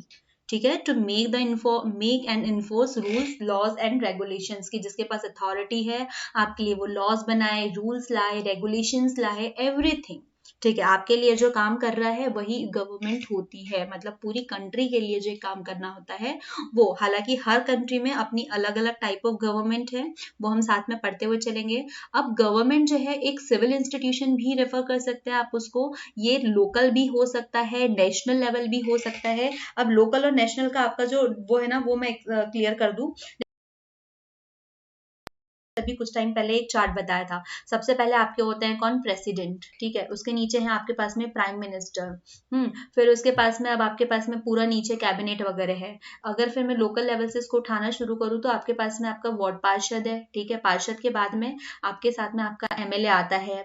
ठीक है, to make and enforce rules, laws and regulations की, जिसके पास अथॉरिटी है आपके लिए वो लॉज बनाए, रूल्स लाए, रेगुलेशंस लाए, एवरीथिंग। ठीक है, आपके लिए जो काम कर रहा है वही गवर्नमेंट होती है, मतलब पूरी कंट्री के लिए जो काम करना होता है वो। हालांकि हर कंट्री में अपनी अलग अलग टाइप ऑफ गवर्नमेंट है, वो हम साथ में पढ़ते हुए चलेंगे। अब गवर्नमेंट जो है एक सिविल इंस्टीट्यूशन भी रेफर कर सकते हैं आप उसको, ये लोकल भी हो सकता है, नेशनल लेवल भी हो सकता है। अब लोकल और नेशनल का आपका जो वो है ना, वो मैं क्लियर कर दूं। अभी कुछ टाइम पहले एक चार्ट बताया था, सबसे पहले आपके होते हैं कौन? प्रेसिडेंट, ठीक है, उसके नीचे है आपके पास में प्राइम मिनिस्टर, फिर उसके पास में अब आपके पास में पूरा नीचे कैबिनेट वगैरह है। अगर फिर मैं लोकल लेवल से इसको उठाना शुरू करूँ तो आपके पास में आपका वार्ड पार्षद है, ठीक है, पार्षद के बाद में आपके साथ में आपका एमएलए आता है,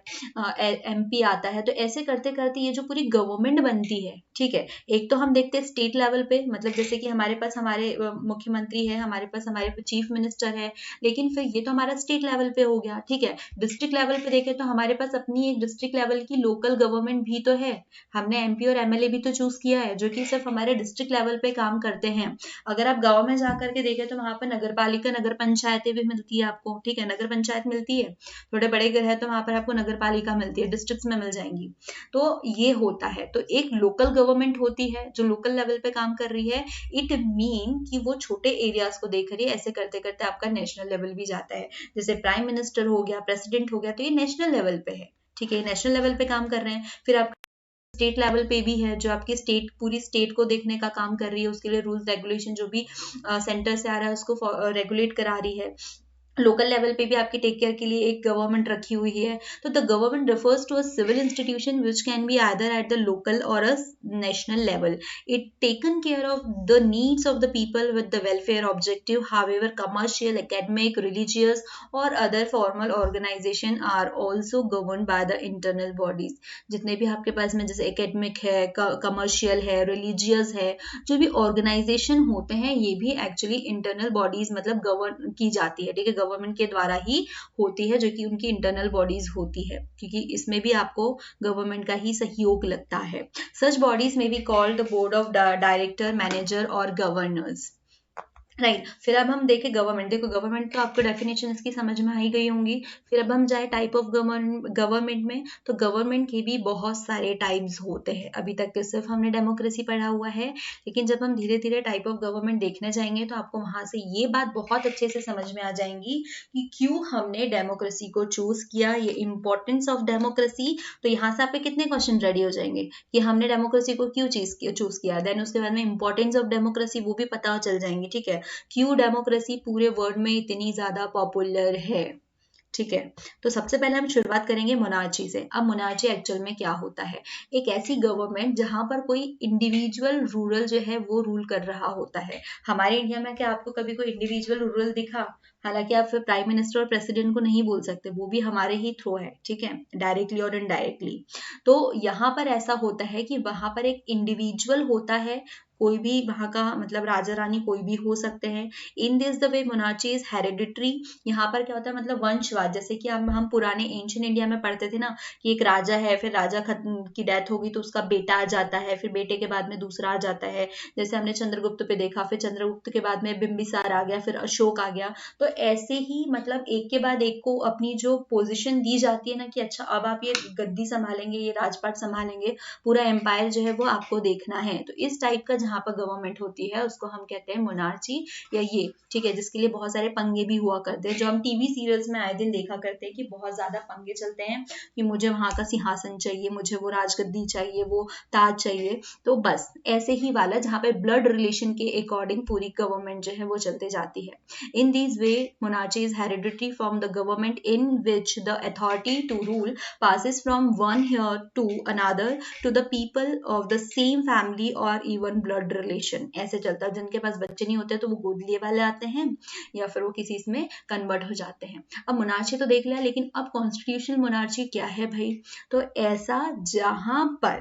एमपी आता है। तो ऐसे करते करते ये जो पूरी गवर्नमेंट बनती है, ठीक है, एक तो हम देखते हैं स्टेट लेवल पे, मतलब जैसे कि हमारे पास हमारे मुख्यमंत्री है, हमारे पास हमारे चीफ मिनिस्टर है, लेकिन फिर ये तो हमारा स्टेट लेवल पे हो गया, ठीक है। डिस्ट्रिक्ट लेवल पे देखें तो हमारे पास अपनी एक डिस्ट्रिक्ट लेवल की लोकल गवर्नमेंट भी तो है, हमने एमपी और एमएलए भी तो चूज किया है जो कि सिर्फ हमारे डिस्ट्रिक्ट लेवल पे काम करते हैं। अगर आप गांव में जाकर के देखें तो वहां पर नगर पालिका, नगर पंचायतें भी मिलती है आपको, ठीक है, नगर पंचायत मिलती है, थोड़े बड़े घर है तो वहां पर आपको नगर पालिका मिलती है, डिस्ट्रिक्ट में मिल जाएंगी। तो ये होता है, तो एक लोकल गवर्नमेंट होती है जो लोकल लेवल पे काम कर रही है। इट मीन कि वो छोटे एरियाज को देख रही है, ऐसे करते करते आपका नेशनल लेवल भी जाता है। जैसे प्राइम मिनिस्टर हो गया, प्रेसिडेंट हो गया, तो ये नेशनल लेवल पे है, ठीक है, नेशनल लेवल पे काम कर रहे हैं। फिर आप स्टेट लेवल पे भी है जो आपकी स्टेट, पूरी स्टेट को देखने का काम कर रही है, उसके लिए रूल्स रेगुलेशन जो भी सेंटर से आ रहा है उसको रेगुलेट करा रही है। लोकल लेवल पे भी आपके टेक केयर के लिए एक गवर्नमेंट रखी हुई है। तो the government refers to a civil institution which can be either at the local or a national level. It taken care of the needs of the people with the welfare objective. However, commercial, academic, religious or other formal organization are also governed by the internal bodies. जितने भी आपके पास में जैसे academic है, commercial है, religious है, जो भी ऑर्गेनाइजेशन होते हैं ये भी एक्चुअली इंटरनल बॉडीज मतलब गवर्न की जाती है, ठीक है, गवर्नमेंट के द्वारा ही होती है, जो कि उनकी इंटरनल बॉडीज होती है, क्योंकि इसमें भी आपको गवर्नमेंट का ही सहयोग लगता है। सच बॉडीज में be called the board of director, manager और गवर्नर्स, राइट। फिर अब हम देखें गवर्नमेंट, देखो गवर्नमेंट तो आपको डेफिनेशन इसकी समझ में आई गई होंगी। फिर अब हम जाए टाइप ऑफ गवर्नमेंट में, तो गवर्नमेंट के भी बहुत सारे टाइप्स होते हैं। अभी तक तो सिर्फ हमने डेमोक्रेसी पढ़ा हुआ है, लेकिन जब हम धीरे धीरे टाइप ऑफ गवर्नमेंट देखने जाएंगे तो आपको वहां से ये बात बहुत अच्छे से समझ में आ जाएंगी कि क्यों हमने डेमोक्रेसी को चूज किया, ये इंपॉर्टेंस ऑफ डेमोक्रेसी। तो यहाँ से आपके कितने क्वेश्चन रेडी हो जाएंगे कि हमने डेमोक्रेसी को क्यों चूज किया, देन उसके बाद में इंपॉर्टेंस ऑफ डेमोक्रेसी वो भी पता चल जाएंगे, ठीक है, क्यों डेमोक्रेसी पूरे वर्ल्ड में इतनी ज्यादा पॉपुलर है, ठीक है। तो सबसे पहले हम शुरुआत करेंगे मोनार्ची से। अब मोनार्ची एक्चुअल में क्या होता है? एक ऐसी गवर्नमेंट जहां पर कोई इंडिविजुअल रूरल जो है वो रूल कर रहा होता है। हमारे इंडिया में क्या आपको कभी कोई इंडिविजुअल रूरल दिखा? हालांकि आप फिर प्राइम मिनिस्टर और प्रेसिडेंट को नहीं बोल सकते, वो भी हमारे ही थ्रू है, ठीक है, डायरेक्टली और इनडायरेक्टली। तो यहाँ पर ऐसा होता है कि वहां पर एक इंडिविजुअल होता है, कोई भी वहां का मतलब राजा रानी कोई भी हो सकते हैं। In this the way monarchy is hereditary. यहाँ पर क्या होता है मतलब वंशवाद, जैसे कि हम पुराने एंशियंट इंडिया में पढ़ते थे ना कि एक राजा है, फिर राजा की डेथ होगी तो उसका बेटा आ जाता है, फिर बेटे के बाद में दूसरा आ जाता है। जैसे हमने चंद्रगुप्त पे देखा, फिर चंद्रगुप्त के बाद में बिंबिसार आ गया, फिर अशोक आ गया। तो ऐसे ही मतलब एक के बाद एक को अपनी जो पोजीशन दी जाती है ना कि अच्छा अब आप ये गद्दी संभालेंगे, ये राजपाट संभालेंगे, पूरा एम्पायर जो है वो आपको देखना है। तो इस टाइप का जहां पर गवर्नमेंट होती है उसको हम कहते हैं मोनार्ची या ये, ठीक है, जिसके लिए बहुत सारे पंगे भी हुआ करते हैं, जो हम टीवी सीरियल्स में आए दिन देखा करते हैं कि बहुत ज्यादा पंगे चलते हैं कि मुझे वहां का सिंहासन चाहिए, मुझे वो राजगद्दी चाहिए, वो ताज चाहिए। तो बस ऐसे ही वाला जहाँ पे ब्लड रिलेशन के अकॉर्डिंग पूरी गवर्नमेंट जो है वो चलते जाती है। In this way monarchy is hereditary from the government in which the authority to rule passes from one heir to another to the people of the same family or even blood relation. ऐसे चलता है, जिनके पास बच्चे नहीं होते तो वो गोद लिए वाले आते हैं या फिर वो किसी इसमें कन्वर्ट हो जाते हैं। अब मोनार्ची तो देख लिया, लेकिन अब कॉन्स्टिट्यूशनल मोनार्ची क्या है भाई? तो ऐसा जहां पर,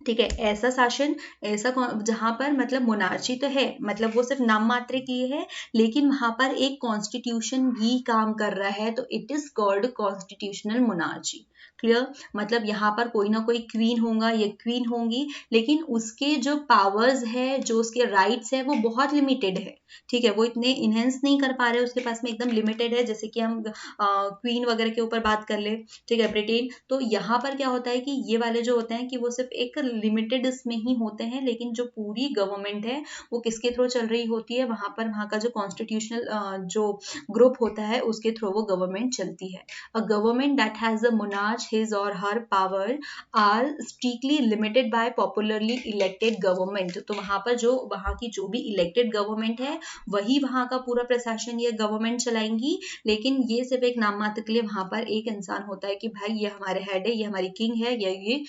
ठीक है, ऐसा शासन, ऐसा जहां पर मतलब मोनार्ची तो है, मतलब वो सिर्फ नाम मात्र की है, लेकिन वहां पर एक कॉन्स्टिट्यूशन भी काम कर रहा है, तो it is called constitutional monarchy. Clear? मतलब यहाँ पर कोई ना कोई क्वीन होगा या क्वीन होंगी, लेकिन उसके जो पावर्स है, जो उसके राइट्स है, वो बहुत लिमिटेड है। ठीक है, वो इतने इनहेंस नहीं कर पा रहे, उसके पास में एकदम लिमिटेड है। जैसे कि हम क्वीन वगैरह के ऊपर बात कर ले, ठीक है, ब्रिटेन, तो यहाँ पर क्या होता है कि ये वाले जो होते हैं कि वो सिर्फ एक लिमिटेड इसमें ही होते हैं, लेकिन जो पूरी गवर्नमेंट है वो किसके थ्रू चल रही होती है? वहां पर वहां का जो कॉन्स्टिट्यूशनल जो ग्रुप होता है उसके थ्रू वो गवर्नमेंट चलती है। A government that has a monarch his or her power are strictly limited by popularly elected government। तो वहां पर जो वहां की जो भी इलेक्टेड गवर्नमेंट है वही वहां का पूरा प्रशासन ये गवर्नमेंट चलाएंगी, लेकिन ये सिर्फ एक नाम मात्र के लिए वहां पर एक इंसान होता है कि भाई ये हमारे हेड है, ये हमारी किंग है, या ये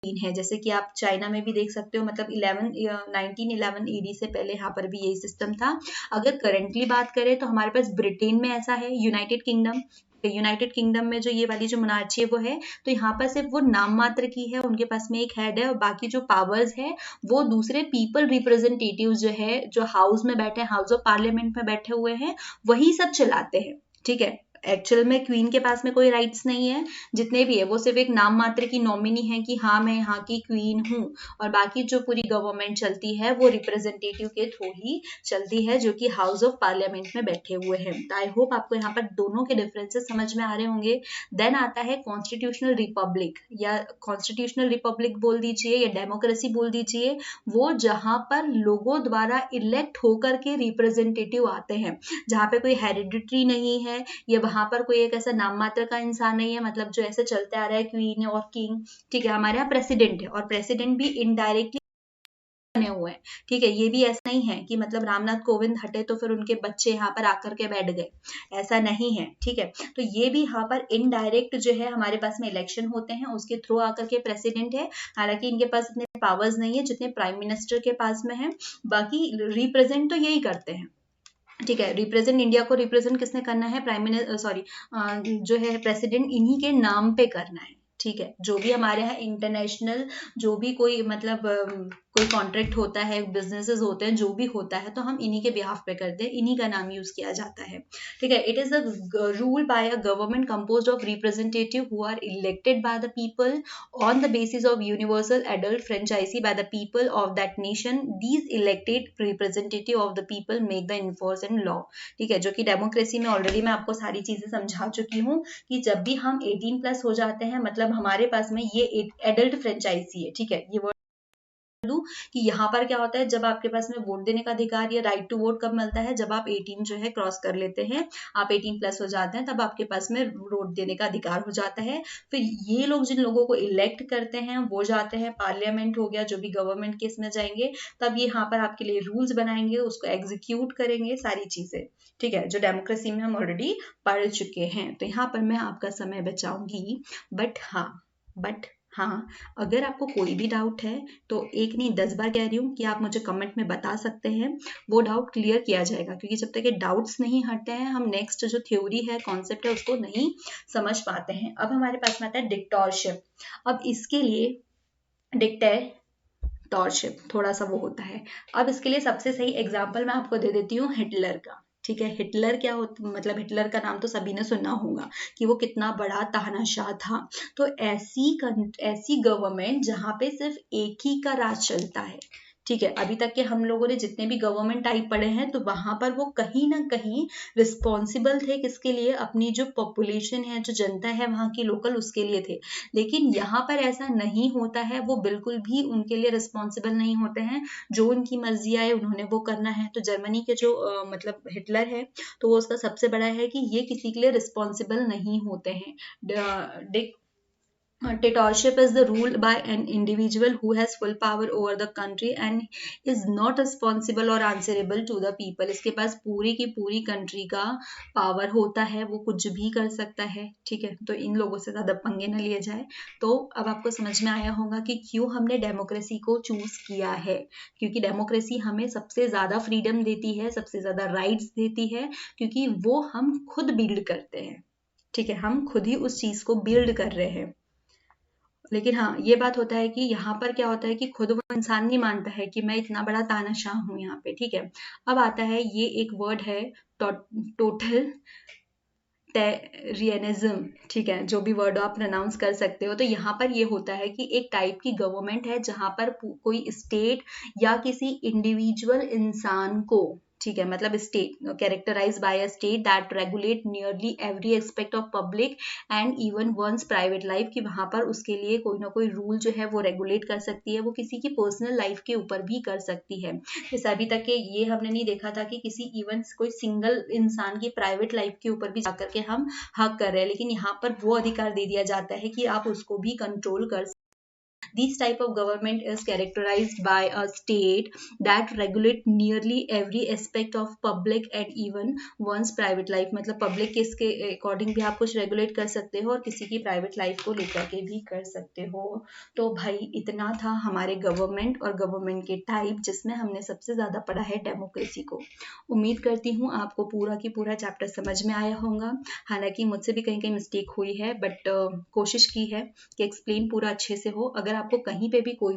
है। जैसे कि आप चाइना में भी देख सकते हो, मतलब 1911 ईडी से पहले यहाँ पर भी यही सिस्टम था। अगर करंटली बात करें तो हमारे पास ब्रिटेन में ऐसा है, यूनाइटेड किंगडम में जो ये वाली जो मोनार्ची है वो है, तो यहाँ पर सिर्फ वो नाम मात्र की है, उनके पास में एक हेड है और बाकी जो पावर्स है वो दूसरे पीपल रिप्रेजेंटेटिव जो है, जो हाउस में बैठे हैं, हाउस ऑफ पार्लियामेंट में बैठे हुए हैं, वही सब चलाते हैं। ठीक है, एक्चुअल में क्वीन के पास में कोई राइट्स नहीं है, जितने भी है वो सिर्फ एक नाम मात्र की नॉमिनी है कि हाँ मैं यहाँ की क्वीन हूँ, और बाकी जो पूरी गवर्नमेंट चलती है वो रिप्रेजेंटेटिव के थ्रू ही चलती है, जो कि हाउस ऑफ पार्लियामेंट में बैठे हुए हैं। तो आई होप आपको यहाँ पर दोनों के डिफरेंसेस समझ में आ रहे होंगे। देन आता है कॉन्स्टिट्यूशनल रिपब्लिक, या कॉन्स्टिट्यूशनल रिपब्लिक बोल दीजिए या डेमोक्रेसी बोल दीजिए, वो जहाँ पर लोगों द्वारा इलेक्ट होकर के रिप्रेजेंटेटिव आते हैं, जहाँ पे कोई हेरिडिटरी नहीं है, ये वहां पर कोई एक ऐसा नाम मात्र का इंसान नहीं है, मतलब जो ऐसे चलते आ रहा है क्वीन और किंग। ठीक है, हमारे यहाँ प्रेसिडेंट है और प्रेसिडेंट भी इनडायरेक्टली बने हुए हैं। ठीक है, ये भी ऐसा नहीं है कि मतलब रामनाथ कोविंद हटे तो फिर उनके बच्चे यहाँ पर आकर के बैठ गए, ऐसा नहीं है। ठीक है, तो ये भी यहाँ पर इनडायरेक्ट जो है हमारे पास में इलेक्शन होते हैं, उसके थ्रू आकर के प्रेसिडेंट है। हालांकि इनके पास इतने पावर्स नहीं है जितने प्राइम मिनिस्टर के पास में है, बाकी रिप्रेजेंट तो यही करते हैं। ठीक है, रिप्रेजेंट इंडिया को रिप्रेजेंट किसने करना है? प्राइम मिनिस्टर, सॉरी, जो है प्रेसिडेंट, इन्हीं के नाम पे करना है। ठीक है, जो भी हमारे यहाँ इंटरनेशनल जो भी कोई मतलब कोई कॉन्ट्रैक्ट होता है, बिजनेसेस होते हैं, जो भी होता है, तो हम इन्हीं के बिहाफ पे करते हैं, इन्हीं का नाम यूज किया जाता है। ठीक है, it is a rule by a government composed of representative who are elected by the people on the basis of universal adult franchisee by the people of that nation. These elected representative of the people make the enforce and law। ठीक है, जो कि democracy में already मैं आपको सारी चीजें समझा चुकी हूँ कि जब भी हम 18+ हो जाते हैं, मतलब हमारे पास में ये एडल्ट फ्रेंचाइजी है। ठीक है, ये दूं कि यहाँ पर क्या होता है, जब आपके पास में वोट देने का अधिकार या राइट टू वोट कब मिलता है? जब आप 18 जो है क्रॉस कर लेते हैं, आप 18+ हो जाते हैं, तब आपके पास में वोट देने का अधिकार हो जाता है। फिर ये लोग जिन लोगों को इलेक्ट करते हैं वो जाते हैं, पार्लियामेंट हो गया, जो भी गवर्नमेंट के इसमें जाएंगे, तब ये यहाँ पर आपके लिए रूल्स बनाएंगे, उसको एग्जीक्यूट करेंगे, सारी चीजें। ठीक है, जो डेमोक्रेसी में हम ऑलरेडी पढ़ चुके हैं। तो यहाँ पर मैं आपका समय बचाऊंगी, बट हाँ, अगर आपको कोई भी डाउट है तो एक नहीं 10 बार कह रही हूँ कि आप मुझे कमेंट में बता सकते हैं, वो डाउट क्लियर किया जाएगा, क्योंकि जब तक ये डाउट्स नहीं हटते हैं हम नेक्स्ट जो थ्योरी है, कॉन्सेप्ट है, उसको नहीं समझ पाते हैं। अब हमारे पास में आता है डिक्टेटरशिप। अब इसके लिए डिक्टेटरशिप थोड़ा सा वो होता है। अब इसके लिए सबसे सही एग्जाम्पल मैं आपको दे देती हूँ हिटलर का। ठीक है, हिटलर क्या होता, मतलब हिटलर का नाम तो सभी ने सुना होगा कि वो कितना बड़ा तानाशाह था। तो ऐसी गवर्नमेंट जहां पे सिर्फ एक ही का राज चलता है। ठीक है, अभी तक के हम लोगों ने जितने भी गवर्नमेंट टाइप पढ़े हैं, तो वहां पर वो कहीं ना कहीं रिस्पॉन्सिबल थे किसके लिए? अपनी जो पॉपुलेशन है, जो जनता है वहां की लोकल, उसके लिए थे। लेकिन यहाँ पर ऐसा नहीं होता है, वो बिल्कुल भी उनके लिए रिस्पॉन्सिबल नहीं होते हैं, जो उनकी मर्जी आए उन्होंने वो करना है। तो जर्मनी के जो मतलब हिटलर है, तो वो उसका सबसे बड़ा है कि ये किसी के लिए रिस्पॉन्सिबल नहीं होते हैं। Dictatorship is the rule by an individual who has full power over the country and is not responsible or answerable to the people. इसके पास पूरी की पूरी कंट्री का पावर होता है, वो कुछ भी कर सकता है, ठीक है। तो इन लोगों से ज़्यादा पंगे न लिए जाए। तो अब आपको समझ में आया होगा कि क्यों हमने डेमोक्रेसी को चूज किया है, क्योंकि डेमोक्रेसी हमें सबसे ज़्यादा फ्रीडम देती है, सबसे ज़्यादा राइट्स देती है, क्योंकि वो हम खुद बिल्ड करते हैं, ठीक है। हम खुद ही उस चीज़ को बिल्ड कर रहे हैं। लेकिन हाँ, ये बात होता है कि यहाँ पर क्या होता है कि खुद वो इंसान नहीं मानता है कि मैं इतना बड़ा तानाशाह हूँ यहाँ पे, ठीक है। अब आता है ये एक वर्ड है टोटल टेरियनिज्म, ठीक है, जो भी वर्ड आप प्रोनाउंस कर सकते हो। तो यहाँ पर ये होता है कि एक टाइप की गवर्नमेंट है जहाँ पर कोई स्टेट या किसी इंडिविजुअल इंसान को, ठीक है, मतलब state characterize by a state that regulate nearly every aspect of public and even one's private life, कि वहाँ पर उसके लिए कोई ना कोई रूल जो है वो रेगुलेट कर सकती है, वो किसी की पर्सनल लाइफ के ऊपर भी कर सकती है। जैसे अभी तक के ये हमने नहीं देखा था कि किसी इवन कोई सिंगल इंसान की प्राइवेट लाइफ के ऊपर भी जाकर के हम हक कर रहे हैं, लेकिन यहाँ पर वो अधिकार दे दिया जाता है कि आप उसको भी कंट्रोल कर। This type of government is characterized by a state that regulate nearly every aspect of public and even one's private life, मतलब पब्लिक के इसके अकॉर्डिंग भी आप कुछ रेगुलेट कर सकते हो और किसी की प्राइवेट लाइफ को लेकर के भी कर सकते हो। तो भाई इतना था हमारे गवर्नमेंट और गवर्नमेंट के टाइप, जिसमें हमने सबसे ज़्यादा पढ़ा है डेमोक्रेसी को। उम्मीद करती हूँ आपको पूरा की पूरा चैप्टर समझ में आया होगा। हालांकि मुझसे भी कहीं कहीं मिस्टेक हुई है, बट कोशिश की है कि एक्सप्लेन पूरा अच्छे से हो। अगर आपको कहीं पे भी कोई